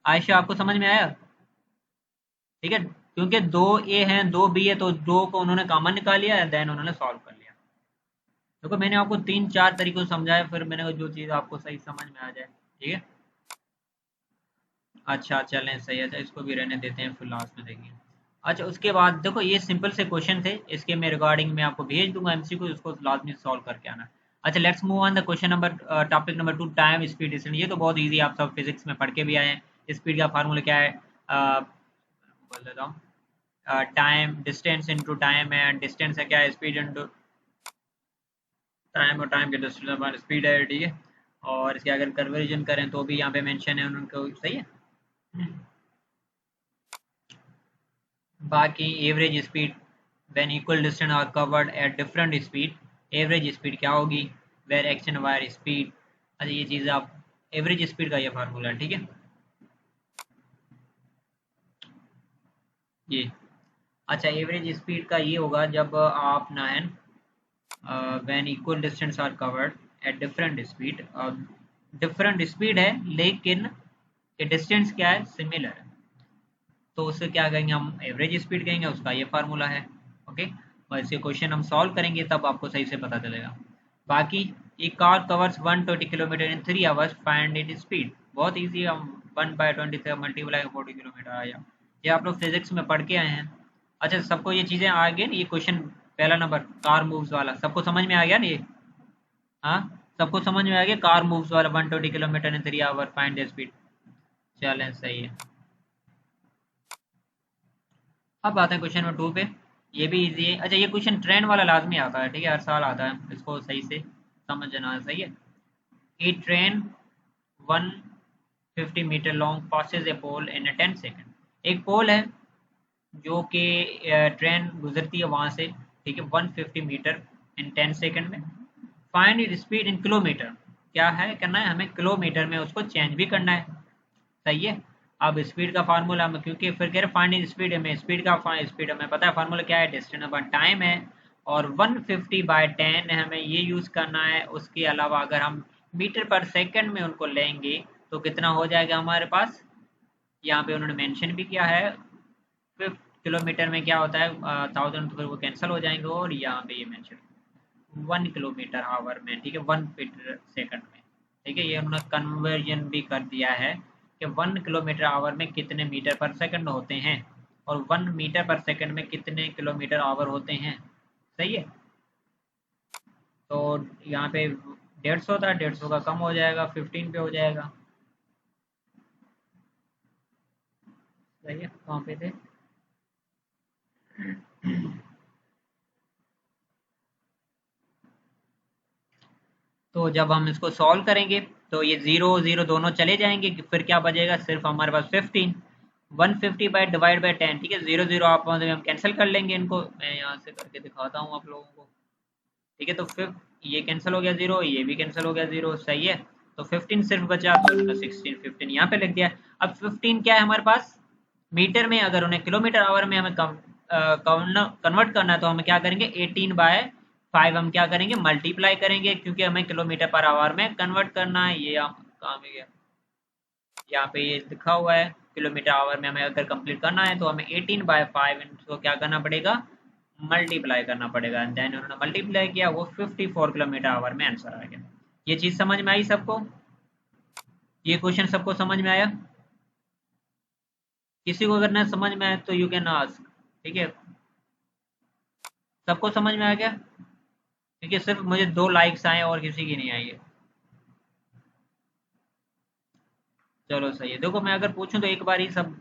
Speaker 1: आयशा आपको समझ में आया, ठीक है। क्योंकि दो ए हैं, दो बी है, तो दो को उन्होंने कॉमन निकाल लिया, देन उन्होंने सॉल्व कर लिया। देखो, मैंने आपको 3 4 तरीकों से समझाया, फिर मैंने कहा जो चीज़ आपको सही समझ में आ जाए, ठीक है। अच्छा चलें, सही है, अच्छा इसको भी रहने देते हैं, फिर लास्ट में देखेंगे। अच्छा, उसके बाद देखो, ये सिंपल से क्वेश्चन थे, इसके मैं रिगार्डिंग मैं आपको भेज दूंगा एमसीक्यू, उसको लाजमी सॉल्व करके आना। अच्छा, let's move on the question number, topic number 2, time speed distance. ये तो बहुत इजी, आप सब फिजिक्स में पढ़ के भी आए हैं। स्पीड का फार्मूला क्या है, बोल देता हूँ, टाइम डिस्टेंस इनटू टाइम है, डिस्टेंस है क्या है, स्पीड इनटू टाइम, और टाइम के डिस्टेंस स्पीड है, ठीक है। और इसके अगर कन्वर्जन करें तो भी यहाँ पे मेंशन है उनको, सही है। बाकी average speed when equal distance are covered at different speed, average speed क्या होगी, वेर एक्शन वायर स्पीड। अच्छा ये चीज़ आप, एवरेज स्पीड का ये फार्मूला है, ठीक है ये। अच्छा एवरेज स्पीड का ये होगा जब आप ना है when equal distance are covered at different speed, different speed है लेकिन ये डिस्टेंस क्या है, सिमिलर है, तो उससे क्या कहेंगे हम, एवरेज स्पीड कहेंगे, उसका ये फार्मूला है। ओके, और इसके क्वेश्चन हम सॉल्व करेंगे तब आपको सही से पता चलेगा। बाकी एक car covers 120 kilometer in 3 hours, find it speed. बहुत इजी है, हम 1/20 से मल्टीप्लाई 40 किलोमीटर आया, ये आप लोग फिजिक्स में पढ़ के आए हैं। अच्छा सबको ये चीज़ें आ गई ना, ये क्वेश्चन पहला नंबर कार मूव्स वाला सबको समझ में आ गया ना ये, हाँ सबको समझ में आ गया, कार मूव्स वाला 120 kilometer in 3 hour find the speed. चलें सही है। अब आते हैं क्वेश्चन नंबर 2 पे, ये भी इजी है। अच्छा ये क्वेश्चन ट्रेन वाला लाजमी आता है, ठीक है हर साल आता है, इसको सही से समझना है, सही है। A train 150 meter long passes a pole in a 10 second, एक पोल है जो कि ट्रेन गुजरती है वहां से, ठीक है 150 मीटर इन 10 सेकेंड में, find it speed in kilometre, क्या है करना है हमें, किलोमीटर में उसको चेंज भी करना है, सही है। अब स्पीड का फार्मूला में, क्योंकि फिर कह रहे फाइंडिंग स्पीड में, स्पीड का स्पीड हमें पता है फार्मूला क्या है, डिस्टेंस अपन टाइम है, और 150/10 हमें ये यूज़ करना है। उसके अलावा अगर हम मीटर पर सेकंड में उनको लेंगे तो कितना हो जाएगा हमारे पास, यहाँ पे उन्होंने मेंशन भी किया है, 50 किलोमीटर में क्या होता है 1000, तो फिर वो कैंसिल हो जाएंगे, और यहाँ पे ये मेंशन 1 किलोमीटर आवर में, ठीक है 1 मीटर सेकंड में, ठीक है ये उन्होंने कन्वर्जन भी कर दिया है कि 1 किलोमीटर आवर में कितने मीटर पर सेकंड होते हैं, और 1 मीटर पर सेकंड में कितने किलोमीटर आवर होते हैं, सही है। तो यहाँ पे 150 था, 150 का कम हो जाएगा 15 पे हो जाएगा, सही है। कहाँ पे थे तो जब हम इसको सॉल्व करेंगे तो ये जीरो जीरो दोनों चले जाएंगे, फिर क्या बचेगा, सिर्फ हमारे पास 15, 150/10, ठीक है, जीरो जीरो आप हम कैंसिल कर लेंगे इनको, मैं यहाँ से करके दिखाता हूँ आप लोगों को, ठीक है। तो फिर ये कैंसिल हो गया जीरो, ये भी कैंसिल हो गया जीरो, सही है। तो 15 सिर्फ बचा, तो 16 15 यहाँ पे लग गया। अब 15 क्या है हमारे पास, मीटर में, अगर उन्हें किलोमीटर आवर में हमें कन्वर्ट करना है तो हम क्या करेंगे, 18/5 हम क्या करेंगे, मल्टीप्लाई करेंगे, क्योंकि हमें किलोमीटर पर आवर में कन्वर्ट करना है। ये कहाँ में गया, यहाँ पे ये लिखा हुआ है, किलोमीटर आवर में हमें अगर कंप्लीट करना है तो हमें 18/5 इनको क्या करना पड़ेगा, मल्टीप्लाई करना पड़ेगा, देन उन्होंने मल्टीप्लाई किया, वो 54 किलोमीटर आवर में आंसर आ गया। ये चीज़ समझ में आई सबको, ये क्वेश्चन सबको समझ में आया, किसी को अगर ना समझ में आए तो यू कैन आस्क, ठीक है। सबको समझ में आ गया, क्योंकि सिर्फ मुझे 2 लाइक्स आए और किसी की नहीं आई है। चलो सही है, देखो मैं अगर पूछूं तो एक बार ही सब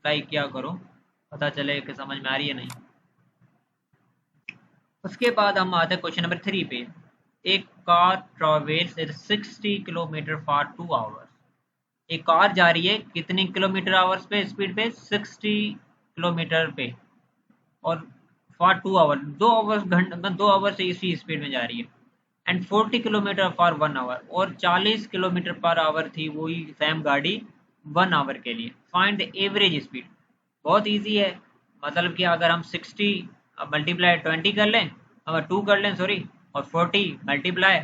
Speaker 1: लाइक क्या करो, पता चले कि समझ में आ रही है नहीं। उसके बाद हम आते हैं क्वेश्चन नंबर 3 पे, एक car travels eight 60 kilometre for 2 hours, एक कार जा रही है कितने किलोमीटर आवर्स पे, स्पीड पे 60 किलोमीटर पे, और फॉर 2 आवर, 2 आवर्स घंटा, 2 आवर से इसी स्पीड में जा रही है, एंड 40 किलोमीटर फॉर 1 आवर, और 40 किलोमीटर पर आवर थी वही सेम गाड़ी 1 आवर के लिए, फाइंड द एवरेज स्पीड। बहुत इजी है, मतलब कि अगर हम 60 मल्टीप्लाई 20 कर लें, अगर 2 कर लें सॉरी, और 40 मल्टीप्लाई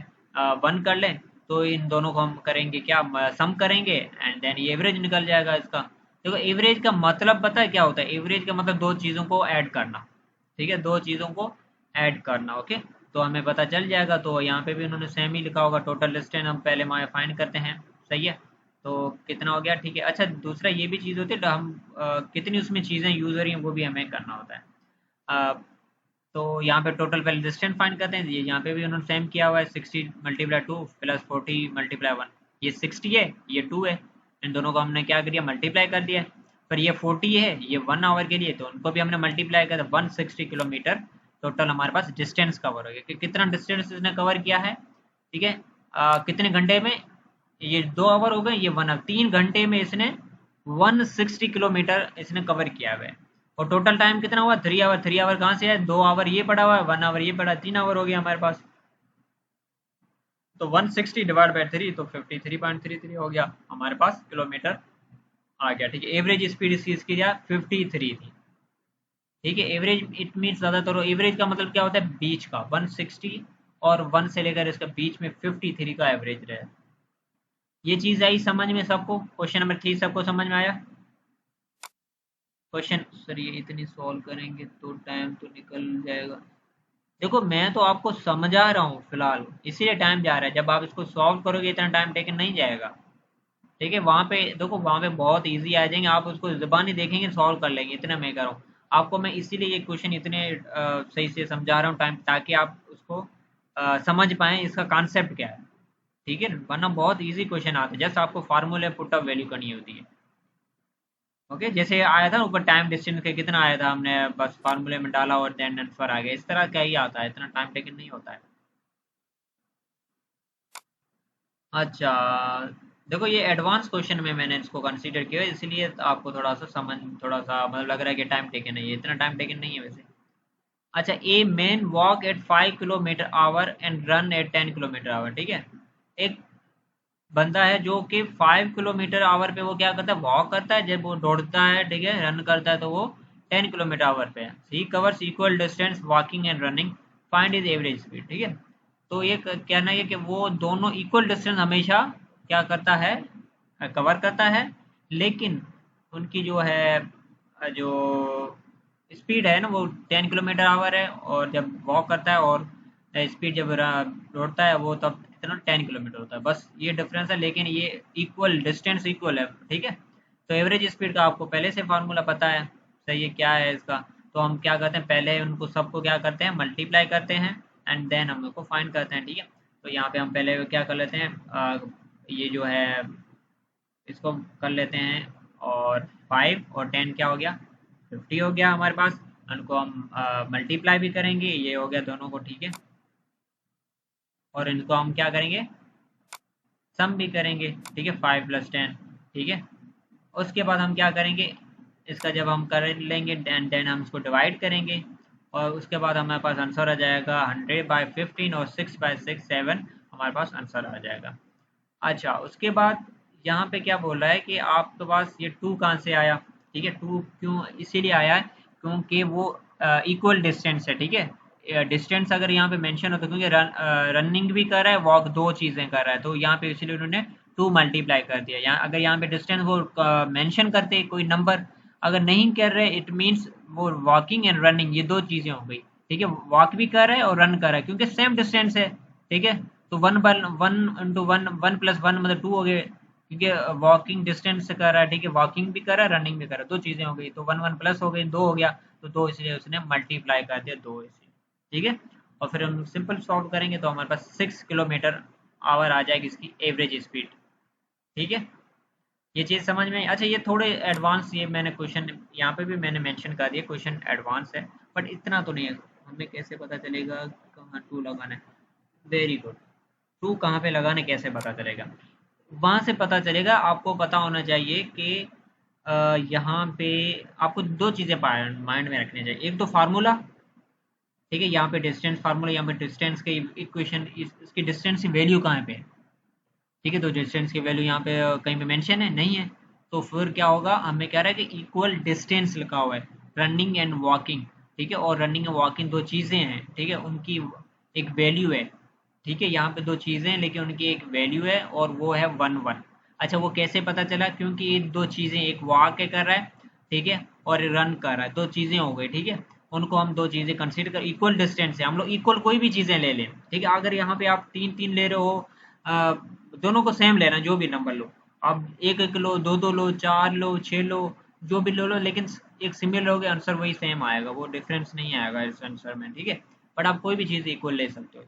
Speaker 1: 1 कर लें, तो इन दोनों को हम करेंगे क्या, सम करेंगे, एंड देन ये एवरेज निकल जाएगा इसका। देखो एवरेज का मतलब पता है क्या होता है, एवरेज का मतलब दो चीज़ों को ऐड करना, ठीक है, दो चीज़ों को ऐड करना, ओके। तो हमें पता चल जाएगा, तो यहाँ पे भी उन्होंने सेम ही लिखा होगा, टोटल डिस्टेंस हम पहले फाइंड करते हैं, सही है। तो कितना हो गया, ठीक है। अच्छा दूसरा ये भी चीज़ होती है, तो हम कितनी उसमें चीज़ें यूज़ हो रही हैं वो भी हमें करना होता है। अ, तो यहाँ पे टोटल पहले डिस्टेंस फाइंड करते हैं, ये यहाँ पे भी उन्होंने सेम किया हुआ है, 60 × 2 + 40 × 1, ये 60 है, ये 2 है, इन दोनों को हमने क्या किया, मल्टीप्लाई कर दिया। फिर ये 40 है, ये 1 आवर के लिए, तो उनको भी हमने मल्टीप्लाई कर 160 किलोमीटर, टोटल हमारे पास डिस्टेंस कवर हो गया कि कितना डिस्टेंस इसने कवर किया है, ठीक है। कितने घंटे में, ये 2 आवर हो गए, ये 1 आवर, 3 घंटे में इसने 160 किलोमीटर इसने कवर किया हुआ है। और टोटल टाइम कितना हुआ? 3 आवर। 3 आवर कहाँ से है? 2 आवर ये पड़ा हुआ है, 1 आवर ये पड़ा, 3 आवर हो गया हमारे पास। तो 160 डिवाइड बाई 3, तो 53.33 हो गया हमारे पास किलोमीटर आ गया। ठीक है, एवरेज स्पीड इसकी क्या 53 थी। ठीक है, एवरेज इट मीन्स ज़्यादातर, एवरेज का मतलब क्या होता है? बीच का 160 और 1 से लेकर इसका बीच में 53 का एवरेज रहे। ये चीज़ आई समझ में सबको? क्वेश्चन नंबर 3 सबको समझ में आया? क्वेश्चन सर ये इतनी सॉल्व करेंगे तो टाइम तो निकल जाएगा। देखो मैं तो आपको समझा रहा हूँ फिलहाल, इसीलिए टाइम जा रहा है। जब आप इसको सॉल्व करोगे इतना टाइम टेकन नहीं जाएगा। ठीक है, वहाँ पे देखो, वहाँ पे बहुत इजी आ जाएंगे, आप उसको ज़बानी देखेंगे सॉल्व कर लेंगे, इतना मैं कर रहा हूँ। आपको मैं इसीलिए ये क्वेश्चन इतने सही से समझा रहा हूँ टाइम, ताकि आप उसको समझ पाएँ इसका कॉन्सेप्ट क्या है। ठीक है, वरना बहुत इजी क्वेश्चन आते हैं, जस्ट आपको फार्मूले पुट अप वैल्यू करनी होती है। ओके, जैसे आया था ना ऊपर टाइम डिस्टेंस का कितना आया था, हमने बस फार्मूले में डाला और देन आंसर आ गया, इस तरह का ही आता है, इतना टाइम टेकन नहीं होता है। अच्छा, देखो ये एडवांस क्वेश्चन में मैंने इसको कंसीडर किया है, इसलिए आपको थोड़ा सा समझ, थोड़ा सा मतलब लग रहा है कि टाइम टेकन है, ये इतना टाइम टेकन नहीं है वैसे। अच्छा, a man walk at 5 kilometre our and run at 10 kilometre our. ठीक है, एक बंदा है जो कि 5 किलोमीटर आवर पे वो क्या करता है? वॉक करता है। जब वो दौड़ता है, ठीक है, रन करता है, तो वो 10 किलोमीटर आवर पे है। ही covers equal distance walking and running, find is average speed. ठीक है, तो ये कहना है कि वो दोनों इक्वल डिस्टेंस हमेशा क्या करता है? कवर करता है। लेकिन उनकी जो है जो स्पीड है ना, वो 10 किलोमीटर आवर है, और जब वॉक करता है और स्पीड जब दौड़ता है वो तब इतना 10 किलोमीटर होता है। बस ये डिफरेंस है, लेकिन ये इक्वल डिस्टेंस इक्वल है। ठीक है, तो एवरेज स्पीड का आपको पहले से फार्मूला पता है। सही है, क्या है इसका? तो हम क्या करते हैं, पहले उनको सबको क्या करते हैं? मल्टीप्लाई करते हैं, एंड देन हम उसको फाइंड करते हैं। ठीक है, तो यहाँ पे हम पहले क्या कर लेते हैं, ये जो है इसको कर लेते हैं, और 5 और 10 क्या हो गया? 50 हो गया हमारे पास। उनको हम मल्टीप्लाई भी करेंगे, ये हो गया दोनों को। ठीक है, और इनको हम क्या करेंगे? सम भी करेंगे। ठीक है, 5 + 10। ठीक है, उसके बाद हम क्या करेंगे? इसका जब हम कर लेंगे देन हम इसको डिवाइड करेंगे, और उसके बाद हमारे पास आंसर आ जाएगा 100/15 और 6/6 7 हमारे पास आंसर आ जाएगा। अच्छा, उसके बाद यहाँ पे क्या बोल रहा है कि आपके पास ये 2 कहाँ से आया? ठीक है, 2 क्यों इसीलिए आया है क्योंकि वो इक्वल डिस्टेंस है। ठीक है, डिस्टेंस अगर यहाँ पे मेंशन होता, क्योंकि रनिंग भी कर रहा है, वॉक, दो चीज़ें कर रहा है, तो यहाँ पे इसलिए उन्होंने 2 मल्टीप्लाई कर दिया। यहाँ अगर यहाँ पे डिस्टेंस वो मेंशन करते कोई नंबर, अगर नहीं कर रहे, इट मीन्स वो वॉकिंग एंड रनिंग ये दो चीज़ें हो गई। ठीक है, वॉक भी कर रहा है और रन कर रहा है, क्योंकि सेम डिस्टेंस है। ठीक है, तो 1/1 1 + 1 मतलब 2 हो गए, क्योंकि वॉकिंग डिस्टेंस से कर रहा है। ठीक है, वॉकिंग भी कर रहा है, रनिंग भी कर रहा है, दो चीज़ें हो गई, तो 1 1 प्लस हो गई, 2 हो गया, तो 2 इसलिए उसने मल्टीप्लाई कर दिया 2 इसलिए। ठीक है, और फिर हम सिंपल सॉल्व करेंगे तो हमारे पास 6 किलोमीटर आवर आ जाएगी इसकी एवरेज स्पीड। ठीक है, ये चीज़ समझ में आई? अच्छा, ये थोड़े एडवांस, ये मैंने क्वेश्चन यहाँ पे भी मैंने मेंशन कर दिया, क्वेश्चन एडवांस है, बट इतना तो नहीं है। हमें कैसे पता चलेगा कहाँ टू लगाना है? वेरी गुड, टू कहाँ पे लगाने कैसे पता चलेगा? वहाँ से पता चलेगा, आपको पता होना चाहिए कि यहाँ पे आपको दो चीज़ें माइंड में रखनी चाहिए। एक तो फार्मूला, ठीक है, यहाँ पे डिस्टेंस फार्मूला, यहाँ पे डिस्टेंस के इक्वेशन, इसकी डिस्टेंस की वैल्यू कहाँ पे है? ठीक है, तो डिस्टेंस की वैल्यू यहाँ पे कहीं पे मेंशन है नहीं है, तो फिर क्या होगा? हमें कह रहा है कि इक्वल डिस्टेंस लिखा हुआ है, रनिंग एंड वॉकिंग। ठीक है, और रनिंग एंड वॉकिंग दो चीज़ें हैं। ठीक है, उनकी एक वैल्यू है। ठीक है, यहाँ पे दो चीज़ें हैं, लेकिन उनकी एक वैल्यू है, और वो है 1 1। अच्छा, वो कैसे पता चला? क्योंकि ये दो चीज़ें, एक वॉक कर रहा है, ठीक है, और रन कर रहा है, दो चीज़ें हो गई। ठीक है, उनको हम दो चीज़ें कंसीडर कर, इक्वल डिस्टेंस है, हम लोग इक्वल कोई भी चीज़ें ले लें। ठीक है, अगर यहाँ पे आप 3 3 ले रहे हो, अ, दोनों को सेम लेना, जो भी नंबर लो, आप 1 1 लो, 2 2 लो, 4 लो, 6 लो, जो भी लो, लेकिन एक सिमिलर लोगे, आंसर वही सेम आएगा, वो डिफरेंस नहीं आएगा इस आंसर में। ठीक है, बट आप कोई भी चीज़ इक्वल ले सकते हो।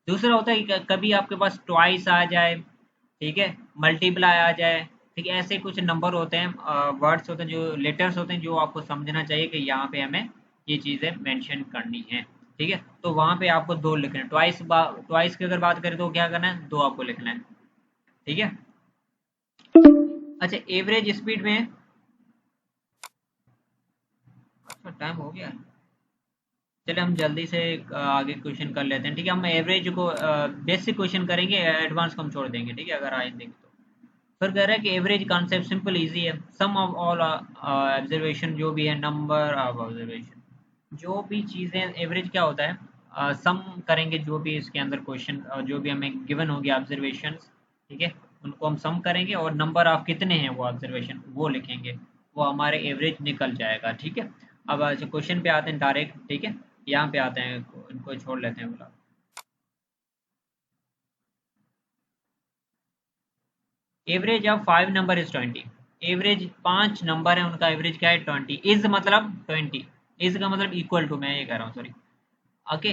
Speaker 1: दूसरा होता है कि कभी आपके पास ट्वाइस आ जाए, ठीक है, मल्टीप्लाई आ जाए। ठीक है, ऐसे कुछ नंबर होते हैं, वर्ड्स होते हैं, जो लेटर्स होते हैं, जो आपको समझना चाहिए कि यहाँ पे हमें ये चीज़ें मेंशन करनी है। ठीक है, तो वहाँ पे आपको दो लिखना है। ट्वाइस की अगर बात करें तो क्या करना है? दो आपको लिखना है। ठीक है, अच्छा एवरेज स्पीड में, अच्छा टाइम हो गया। चलिए हम जल्दी से आगे क्वेश्चन कर लेते हैं, ठीक है। हम एवरेज को बेसिक क्वेश्चन करेंगे, एडवांस को हम छोड़ देंगे, ठीक है, अगर आएंगे तो। फिर कह रहा है कि एवरेज कॉन्सेप्ट सिंपल इजी है, सम ऑफ ऑल ऑब्जर्वेशन, जो भी है नंबर ऑफ ऑब्जर्वेशन, जो भी चीज़ें, एवरेज क्या होता है, सम करेंगे जो भी इसके अंदर क्वेश्चन, जो भी हमें गिवन होगी ऑब्जर्वेशंस, ठीक है, उनको हम सम करेंगे और नंबर ऑफ कितने हैं वो ऑब्जर्वेशन वो लिखेंगे, वो हमारे एवरेज निकल जाएगा, ठीक है। अब क्वेश्चन पे आते हैं डायरेक्ट, ठीक है, यहाँ पे आते हैं, इनको छोड़ लेते हैं बोला। Average of 5 number is 20। Average 5 number है उनका एवरेज क्या है 20। इज मतलब 20, इज का मतलब इक्वल टू, मैं ये कह रहा हूँ sorry, okay.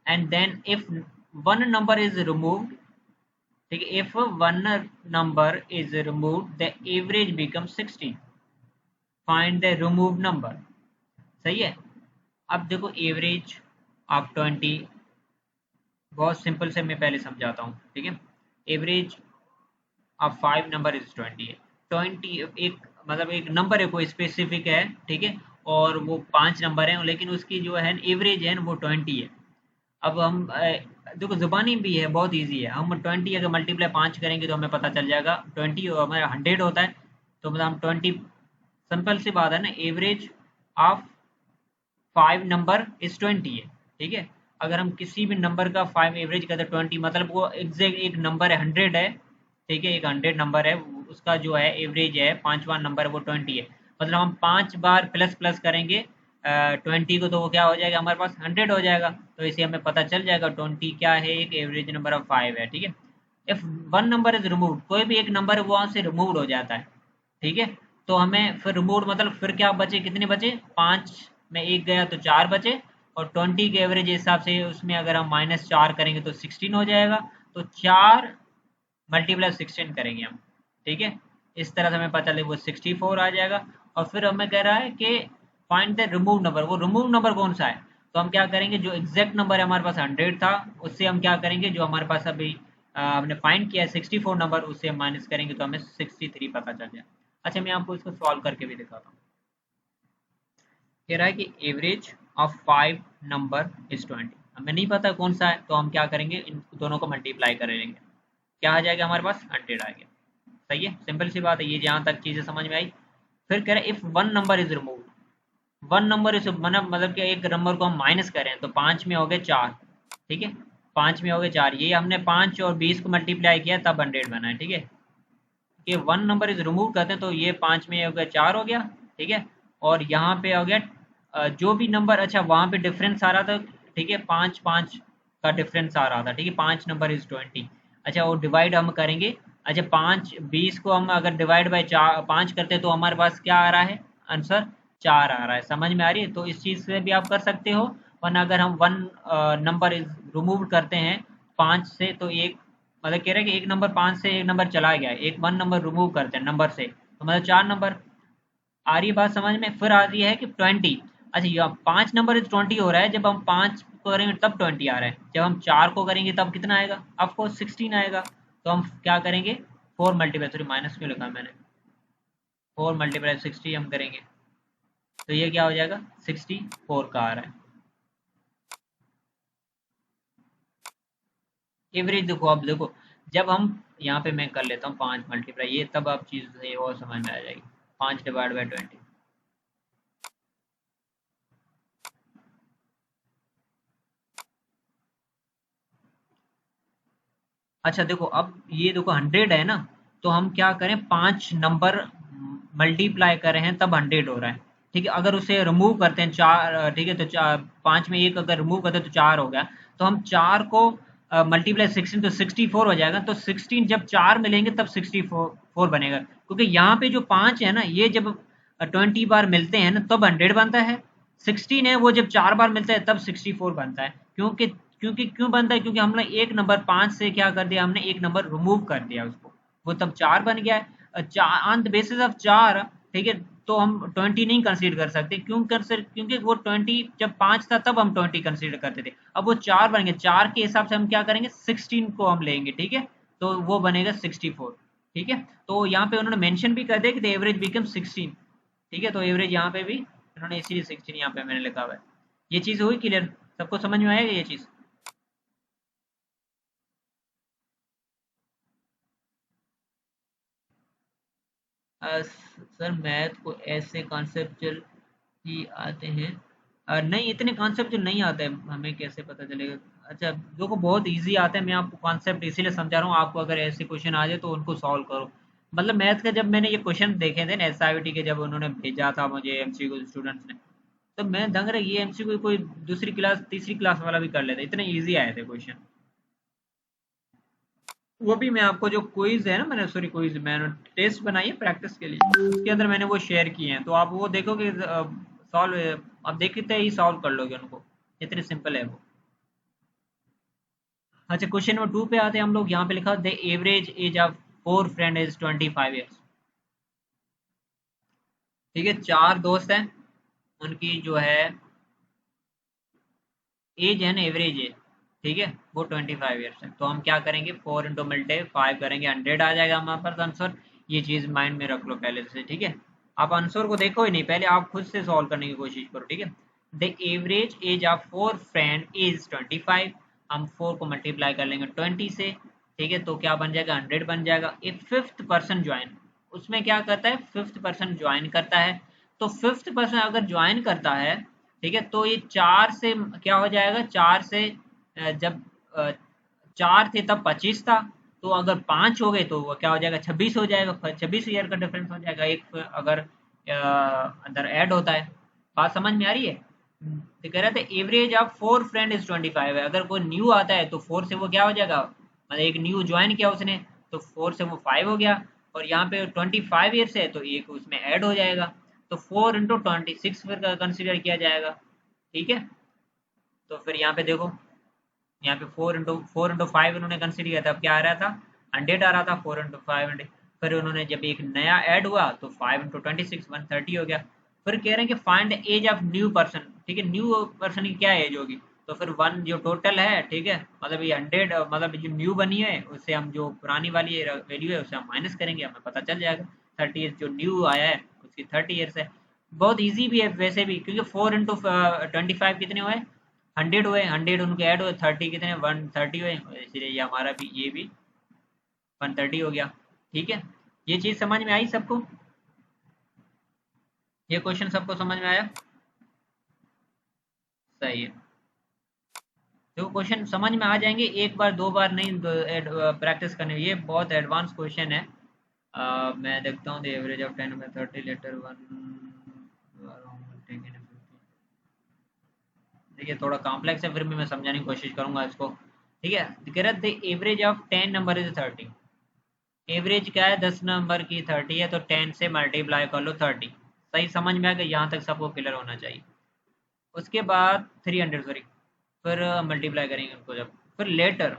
Speaker 1: And then if one number is removed, ठीक है, if one number is removed the average become 16, find the remove number, सही है। अब देखो एवरेज ऑफ 20 बहुत सिंपल से मैं पहले समझाता हूँ, ठीक है। एवरेज अब 5 नंबर इज 20 है। 20 एक मतलब एक नंबर है, कोई स्पेसिफिक है, ठीक है, और वो 5 नंबर है, लेकिन उसकी जो है एवरेज है वो 20 है। अब हम देखो जुबानी भी है, बहुत इजी है। हम 20 अगर मल्टीप्लाई 5 करेंगे तो हमें पता चल जाएगा, 20 हमारा 100 होता है, तो मतलब हम 20, सिंपल सी बात है ना, एवरेज ऑफ 5 नंबर इज 20 है, ठीक है। अगर हम किसी भी नंबर का 5 एवरेज करते हैं 20, मतलब वो एग्जैक्ट एक नंबर है 100 है, ठीक है, एक 100 नंबर है, उसका जो है एवरेज है पांचवा नंबर है वो 20 है। मतलब हम 5 बार प्लस प्लस करेंगे 20 को, तो वो क्या हो जाएगा हमारे पास 100 हो जाएगा। तो इसे हमें पता चल जाएगा 20 क्या है, एक एवरेज नंबर ऑफ 5 है, ठीक है। If one number is remove, कोई भी एक नंबर वहां से रिमूव हो जाता है, ठीक है, तो हमें फिर रिमूव मतलब फिर क्या बचे, कितने बचे, 5 में एक गया तो 4 बचे, और 20 के एवरेज हिसाब से उसमें अगर हम -4 करेंगे तो 16 हो जाएगा। तो 4 मल्टीप्लाई 16 करेंगे हम, ठीक है, इस तरह से हमें पता चले वो 64 आ जाएगा। और फिर हमें कह रहा है कि फाइंड द रिमूव नंबर, वो रिमूव नंबर कौन सा है, तो हम क्या करेंगे, जो एग्जैक्ट नंबर है हमारे पास 100 था, उससे हम क्या करेंगे, जो हमारे पास अभी हमने फाइंड किया है 64 नंबर, उससे हम माइनस करेंगे तो हमें 63 पता चल जाए। अच्छा मैं आपको इसको सॉल्व करके भी दिखाता हूँ। कह रहा है कि एवरेज ऑफ 5 नंबर इज 20, हमें नहीं पता कौन सा है, तो हम क्या करेंगे, इन दोनों को मल्टीप्लाई करेंगे, क्या आ जाएगा हमारे पास 100 आ गया। सही है, सिंपल सी बात है, ये जहाँ तक चीज़ें समझ में आई। फिर कह रहे हैं if one number is remove, one number is मतलब कि एक नंबर को हम माइनस करें तो 5 में हो गए 4, ठीक है, 5 में हो गए 4, ये हमने 5 और 20 को मल्टीप्लाई किया तब 100 बना है, ठीक है। ये वन नंबर इज रिमूव करते हैं तो ये 5 में हो गया 4 हो गया, ठीक है, और यहाँ पे हो गया जो भी नंबर, अच्छा वहाँ पे डिफरेंस आ रहा था, ठीक है, 5 5 का डिफरेंस आ रहा था, ठीक है, 5 नंबर इज 20। अच्छा वो डिवाइड हम करेंगे, अच्छा 5 20 को हम अगर डिवाइड बाई 4 5 करते हैं तो हमारे पास क्या आ रहा है आंसर, 4 आ रहा है, समझ में आ रही है। तो इस चीज़ से भी आप कर सकते हो, वरना अगर हम वन नंबर इज रिमूव करते हैं 5 से तो एक, मतलब कह रहे हैं कि एक नंबर 5 से एक नंबर चला गया है, एक वन नंबर रिमूव करते हैं नंबर से, तो मतलब 4 नंबर। आ रही है बात समझ में। फिर आ रही है कि 20, अच्छा ये 5 नंबर इज 20 हो रहा है, जब हम 5 को करेंगे तब 20 आ रहा है, जब हम 4 को करेंगे तब कितना आएगा, ऑफकोर्स 16 आएगा। तो हम क्या करेंगे, 4 मल्टीप्लाई, सॉरी माइनस क्यों लिखा मैंने, 4 मल्टीप्लाई 60 हम करेंगे, तो ये क्या हो जाएगा 64 का आ रहा है। एवरेज देखो, अब देखो जब हम यहाँ पे मैं कर लेता हूँ 5 मल्टीप्लाई ये, तब आप चीज़ सही और समझ में आ जाएगी, 5 डिवाइड बाई 20। अच्छा देखो अब ये देखो 100 है ना, तो हम क्या करें, 5 नंबर मल्टीप्लाई कर रहे हैं तब 100 हो रहा है, ठीक है। अगर उसे रिमूव करते हैं 4, ठीक है, तो 5 में एक अगर रिमूव करते हैं तो 4 हो गया, तो हम 4 को मल्टीप्लाई 16 तो 64 हो जाएगा, तो 16 जब 4 मिलेंगे तब 64 बनेगा, क्योंकि यहाँ पे जो 5 है ना, ये जब 20 बार मिलते हैं ना तब 100 बनता है, 16 है वो जब 4 बार मिलता है तब 64 बनता है। क्योंकि क्योंकि क्यों बनता है, क्योंकि हमने एक नंबर 5 से क्या कर दिया, हमने एक नंबर रिमूव कर दिया उसको, वो तब 4 बन गया है। ऑन द बेसिस ऑफ 4, ठीक है, तो हम 20 नहीं कंसीडर कर सकते, क्यों कर सकते, क्योंकि वो 20 जब 5 था तब हम 20 कंसीडर करते थे, अब वो 4 बन गए, 4 के हिसाब से हम क्या करेंगे 16 को हम लेंगे, ठीक है, तो वो बनेगा 64। ठीक है। तो यहाँ पे उन्होंने मेंशन भी कर दिया कि द एवरेज बिकम 16। ठीक है, तो एवरेज यहाँ पे भी उन्होंने इसीलिए 16 यहाँ पे मैंने लिखा हुआ है। ये चीज़ हुई क्लियर, सबको समझ में आएगा ये चीज़? सर मैथ को ऐसे कॉन्सेप्चुअल ही आते हैं? नहीं, इतने कॉन्सेप्ट जो नहीं आते हैं, हमें कैसे पता चलेगा? अच्छा, जो को बहुत इजी आता है, मैं आपको कॉन्सेप्ट इसीलिए समझा रहा हूँ, आपको अगर ऐसे क्वेश्चन आ जाए तो उनको सॉल्व करो। मतलब मैथ का जब मैंने ये क्वेश्चन देखे थे ना एसआईटी के, जब उन्होंने भेजा था मुझे एमसीक्यू स्टूडेंट्स ने, तो मैं दंग रहा ये एमसीक्यू कोई दूसरी क्लास तीसरी क्लास वाला भी कर लेता, इतने इजी आए थे क्वेश्चन। वो भी मैं आपको जो क्विज है ना, मैंने सॉरी क्विज मैंने टेस्ट बनाई है प्रैक्टिस के लिए, उसके अंदर मैंने वो शेयर किए हैं, तो आप वो देखोगे सॉल्व, आप देखते ही सॉल्व कर लोगे उनको, इतने सिंपल है वो। अच्छा, क्वेश्चन नंबर 2 पे आते हैं हम लोग। यहाँ पे लिखा the average age of 4 friend is 25 years. ठीक है, 4 दोस्त हैं, उनकी जो है एज है ना, एवरेज एज, ठीक है, वो 25 ईयर्स है। तो हम क्या करेंगे, 4 इंटू मल्टे 5 करेंगे, 100 आ जाएगा हमारे पास आंसर। ये चीज़ माइंड में रख लो पहले से, ठीक है। आप आंसर को देखो ही नहीं, पहले आप खुद से सॉल्व करने की कोशिश करो, ठीक है। The average age of 4 friend is 25। हम 4 को मल्टीप्लाई कर लेंगे 20 से, ठीक है, तो क्या बन जाएगा, 100 बन जाएगा। एक फिफ्थ पर्सन ज्वाइन, उसमें क्या करता है, फिफ्थ पर्सन ज्वाइन करता है। तो फिफ्थ पर्सन अगर ज्वाइन करता है, ठीक है, तो ये 4 से क्या हो जाएगा, 4 से जब 4 थे तब 25 था, तो अगर 5 हो गए तो वो क्या हो जाएगा, 26 हो जाएगा। 26 ईयर का डिफरेंस हो जाएगा एक, अगर अंदर ऐड होता है। बात समझ में आ रही है? तो कह रहे थे एवरेज ऑफ 4 फ्रेंड इज 25 है। अगर कोई न्यू आता है तो 4 से वो क्या हो जाएगा, मतलब एक न्यू ज्वाइन किया उसने, तो 4 से वो 5 हो गया, और यहाँ पे 25 ईयर से है तो एक उसमें ऐड हो जाएगा, तो 4 इंटू 26 फिर कंसिडर किया जाएगा। ठीक है, तो फिर यहाँ पे देखो, यहाँ पे 4 इंटू 5 उन्होंने कंसिडर किया था, अब क्या आ रहा था, 100 आ रहा था। 4 इंटू 5 100, फिर उन्होंने जब एक नया ऐड हुआ तो 5 इंटू 26 130 हो गया। फिर कह रहे हैं कि find age of new person, ठीक है, न्यू पर्सन की क्या एज होगी, तो फिर वन जो टोटल है, ठीक है, मतलब ये 100, मतलब जो न्यू बनी है उससे हम जो पुरानी वाली वैल्यू है उससे हम माइनस करेंगे, हमें पता चल जाएगा 30 जो न्यू आया है उसकी 30 ईयर्स है। बहुत इजी भी है वैसे भी, क्योंकि 4 इंटू 25 कितने हुए, 100 हुए, 100 उनके ऐड हुए, 30 कितने 130 हुए, इसलिए ये हमारा भी ये भी 130 हो गया। ठीक है, ये चीज़ समझ में आई सबको? ये क्वेश्चन सबको समझ में आया? सही है। जो क्वेश्चन समझ में आ जाएंगे एक बार दो बार नहीं, प्रैक्टिस करनी, ये बहुत एडवांस क्वेश्चन है। मैं देखता हूँ, द एवरेज ऑफ 10 में 30 लेटर वन, देखिए थोड़ा कॉम्प्लेक्स है, फिर भी मैं समझाने की कोशिश करूंगा इसको। ठीक है, कह रहा the average of 10 number is 30। Average क्या है, 10 नंबर की 30 है, तो 10 से मल्टीप्लाई कर लो 30। सही समझ में आ गया, यहाँ तक सबको क्लियर होना चाहिए। उसके बाद 300, सॉरी, फिर मल्टीप्लाई करेंगे उनको जब, फिर लेटर,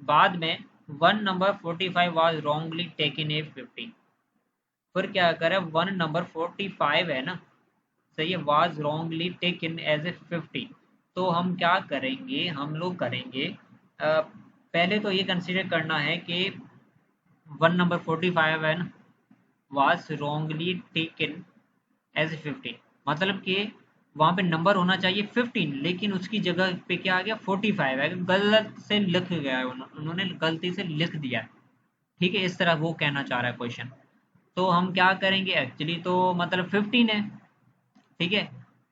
Speaker 1: बाद में 1 number 45 was wrongly taken a 15। फिर क्या करें, 1 नंबर 45 है ना, सही है, was wrongly taken as a 15। तो हम क्या करेंगे, हम लोग करेंगे पहले तो ये कंसीडर करना है कि 1 नंबर 45 है ना, वाज रॉन्गली टेकन एज 15, मतलब कि वहां पे नंबर होना चाहिए 15, लेकिन उसकी जगह पे क्या आ गया, 45 है, गलत से लिख गया है, उन्होंने गलती से लिख दिया है। ठीक है, इस तरह वो कहना चाह रहा है क्वेश्चन। तो हम क्या करेंगे, एक्चुअली तो मतलब 15 है, ठीक है,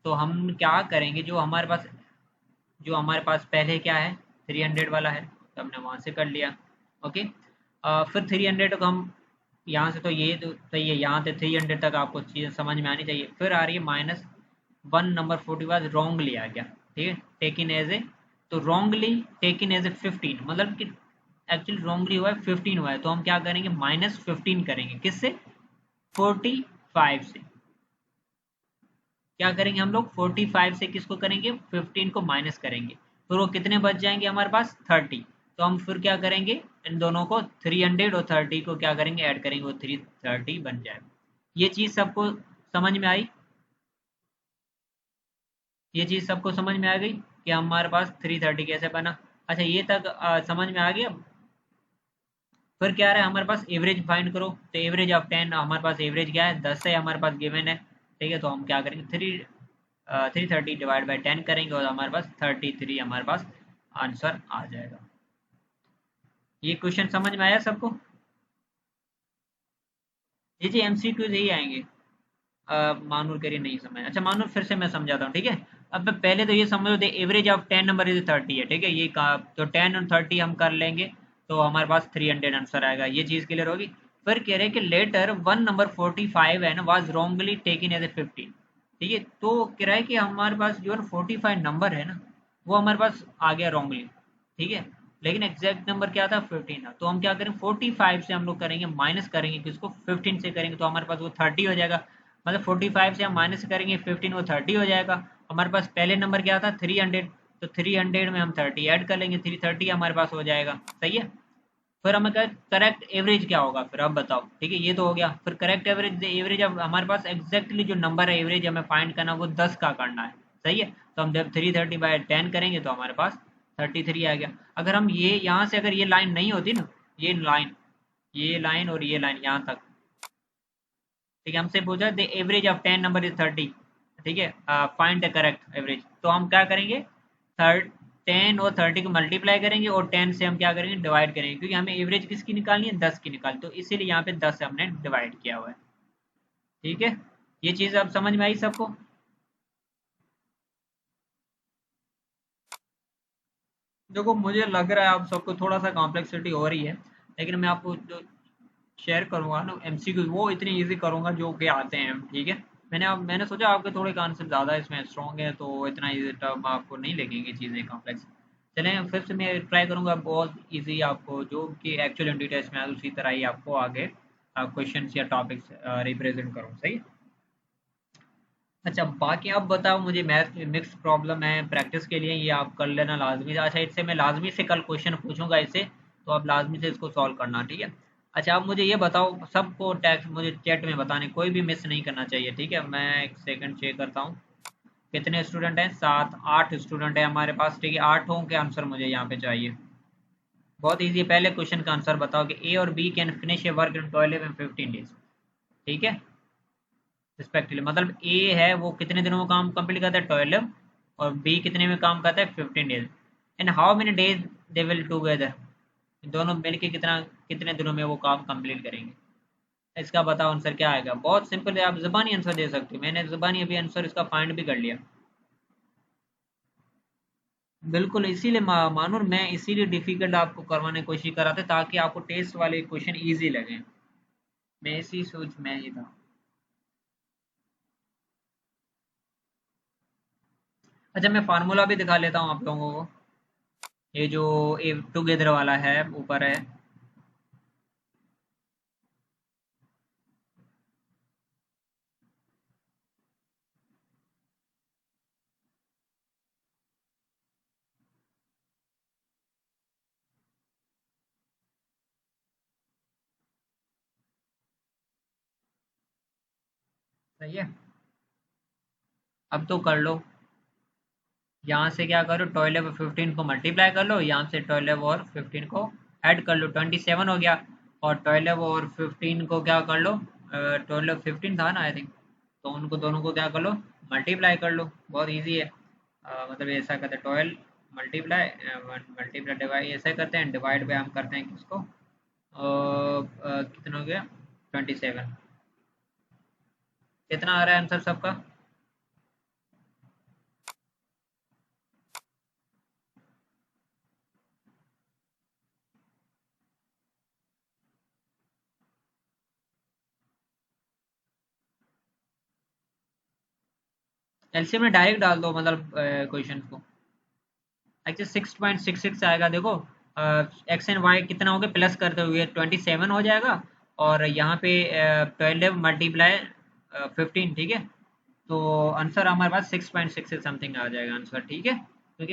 Speaker 1: तो हम क्या करेंगे, जो हमारे पास पहले क्या है, 300 वाला है, तो हमने वहां से कर लिया। ओके, फिर 300 को हम यहाँ से, तो सही है, यहाँ से 300 तक आपको चीज़ समझ में आनी चाहिए। फिर आ रही है माइनस 1 नंबर 45 रॉन्गली आ गया, ठीक है, टेकिन एज ए, तो रॉन्गली टेकिन एज ए 15, मतलब कि एक्चुअली रॉन्गली हुआ है 15 हुआ है, तो हम क्या करेंगे, -15 करेंगे, किससे, 45 से। क्या करेंगे हम लोग, 45 से किसको करेंगे, 15 को माइनस करेंगे, फिर वो कितने बच जाएंगे हमारे पास, 30। तो हम फिर क्या करेंगे, इन दोनों को 300 और 30 को क्या करेंगे, ऐड करेंगे, वो 330 बन जाएगा। ये चीज़ सबको समझ में आई? ये चीज़ सबको समझ में आ गई कि हमारे पास 330 कैसे बना? अच्छा, ये तक समझ में आ गया? फिर क्या रहा है हमारे पास, एवरेज फाइंड करो। तो एवरेज ऑफ 10, हमारे पास एवरेज क्या है, 10 है हमारे पास गिवन है। ठीक है, तो हम क्या करेंगे, 330 डिवाइड बाई 10 करेंगे और हमारे पास 33 हमारे पास आंसर आ जाएगा। ये क्वेश्चन समझ में आया सबको? जी एमसीक्यूज यही आएंगे। मानूर करिए नहीं समझ, अच्छा मानूर फिर से मैं समझाता हूँ, ठीक है। अब पहले तो ये समझ लो, एवरेज ऑफ 10 नंबर इज 30 है, ठीक है। ये का तो 10 और 30 हम कर लेंगे तो हमारे पास 300 आंसर आएगा, ये चीज़ क्लियर होगी। फिर कह रहे हैं कि लेटर वन नंबर 45 है ना was wrongly taken as a 15, ठीक है। तो कह रहा है कि हमारे पास जो 45 नंबर है ना, वो हमारे पास आ गया रॉन्गली, ठीक है। लेकिन एग्जैक्ट नंबर क्या था, 15 था। तो हम क्या करेंगे, 45 से हम लोग करेंगे माइनस करेंगे किसको, 15 से करेंगे, तो हमारे पास वो 30 हो जाएगा। मतलब 45 से हम माइनस करेंगे 15, वो 30 हो जाएगा। हमारे पास पहले नंबर क्या था, 300, तो 300 में हम 30 ऐड कर लेंगे, 330 हमारे पास हो जाएगा, सही है। फिर हमें करेक्ट एवरेज क्या होगा, फिर अब बताओ, ठीक है। ये तो हो गया। फिर करेक्ट एवरेज, एवरेज अब हमारे पास एग्जैक्टली जो नंबर है एवरेज हमें फाइंड करना, वो 10 का करना है, सही है। तो हम जब 330/10 करेंगे तो हमारे पास 33 आ गया। अगर हम ये यहाँ से अगर ये लाइन नहीं होती ना, ये लाइन और ये लाइन यहाँ तक, ठीक है, हमसे पूछा the average of 10 number is 30, ठीक है, फाइंड द करेक्ट एवरेज। तो हम क्या करेंगे, थर्ड 10 और 30 को मल्टीप्लाई करेंगे और 10 से हम क्या करेंगे, डिवाइड करेंगे, क्योंकि हमें एवरेज किसकी निकालनी है, 10 की निकाल, तो इसीलिए यहाँ पे 10 से हमने डिवाइड किया हुआ है, ठीक है। ये चीज़ अब समझ में आई सबको? देखो मुझे लग रहा है आप सबको थोड़ा सा कॉम्प्लेक्सिटी हो रही है, लेकिन मैं आपको जो शेयर करूंगा ना एमसीक्यू, वो इतनी इजी करूंगा जो कि आते हैं, ठीक है। मैंने सोचा आपके थोड़े कॉन्सेप्ट ज़्यादा इसमें स्ट्रॉन्ग है, तो इतना इजी टर्म आपको नहीं लगेंगी चीज़ें कॉम्प्लेक्स। चलें फिर से मैं ट्राई करूंगा बहुत इजी आपको, जो कि एक्चुअल एमडी टेस्ट में आए उसी तरह ही आपको आगे क्वेश्चन या टॉपिक्स रिप्रेजेंट करूँ, सही है। अच्छा बाकी आप बताओ मुझे, मैथ मिक्स प्रॉब्लम है प्रैक्टिस के लिए, ये आप कर लेना लाजमी। अच्छा इससे मैं लाजमी से कल क्वेश्चन पूछूंगा इससे, तो आप लाजमी से इसको सॉल्व करना, ठीक है। अच्छा आप मुझे ये बताओ, सबको टैक्स मुझे चैट में बताने, कोई भी मिस नहीं करना चाहिए, ठीक है। मैं एक सेकंड चेक करता हूँ कितने स्टूडेंट हैं, 7-8 स्टूडेंट हैं हमारे पास, ठीक है। 8 के आंसर मुझे यहाँ पे चाहिए। बहुत ईजी है, पहले क्वेश्चन का आंसर बताओ कि ए और b can finish a work in 12 and 15 days, ठीक है, रिस्पेक्टिवली। मतलब ए है वो कितने दिनों में काम कंप्लीट करता है, 12, और बी कितने में काम करता है, 15 days. And how many days they will together, दोनों मिलके कितना कितने दिनों में वो काम कंप्लीट करेंगे। इसका बताओ आंसर क्या आएगा। बहुत सिंपल है, आप ज़बानी आंसर दे सकते हो, मैंने ज़बानी अभी आंसर इसका फाइंड भी कर लिया। बिल्कुल, इसीलिए मानूर मैं इसीलिए डिफिकल्ट आपको करवाने की कोशिश कर रहा था, ताकि आपको टेस्ट वाले क्वेश्चन इजी लगे। मैं इसी सोच में ही था। अच्छा मैं फार्मूला भी दिखा लेता हूँ आप लोगों को, ये जो ए टुगेदर वाला है ऊपर है। सही है, अब तो कर लो। यहाँ से क्या करो, 12 और 15 को मल्टीप्लाई कर लो, यहाँ से 12 और 15 को ऐड कर लो, 27 हो गया। और 12 और 15 को क्या कर लो, 12 15 था ना आई थिंक, तो उनको दोनों को क्या कर लो, मल्टीप्लाई कर लो, बहुत इजी है। मतलब ऐसा करते हैं 12 मल्टीप्लाई मल्टीप्लाई डिवाइड ऐसे करते हैं, डिवाइड पे हम करते हैं किसको, कितना हो गया, 27। कितना आ रहा है आंसर सबका? एलसीएम में डायरेक्ट डाल दो, मतलब क्वेश्चन को। एक्चुअली 6.66 आएगा, देखो एक्स एंड वाई कितना हो गया, प्लस करते हुए 27 हो जाएगा, और यहाँ पे 12 मल्टीप्लाई 15, ठीक है। तो आंसर हमारे पास 6.66 समथिंग आ जाएगा आंसर, ठीक है।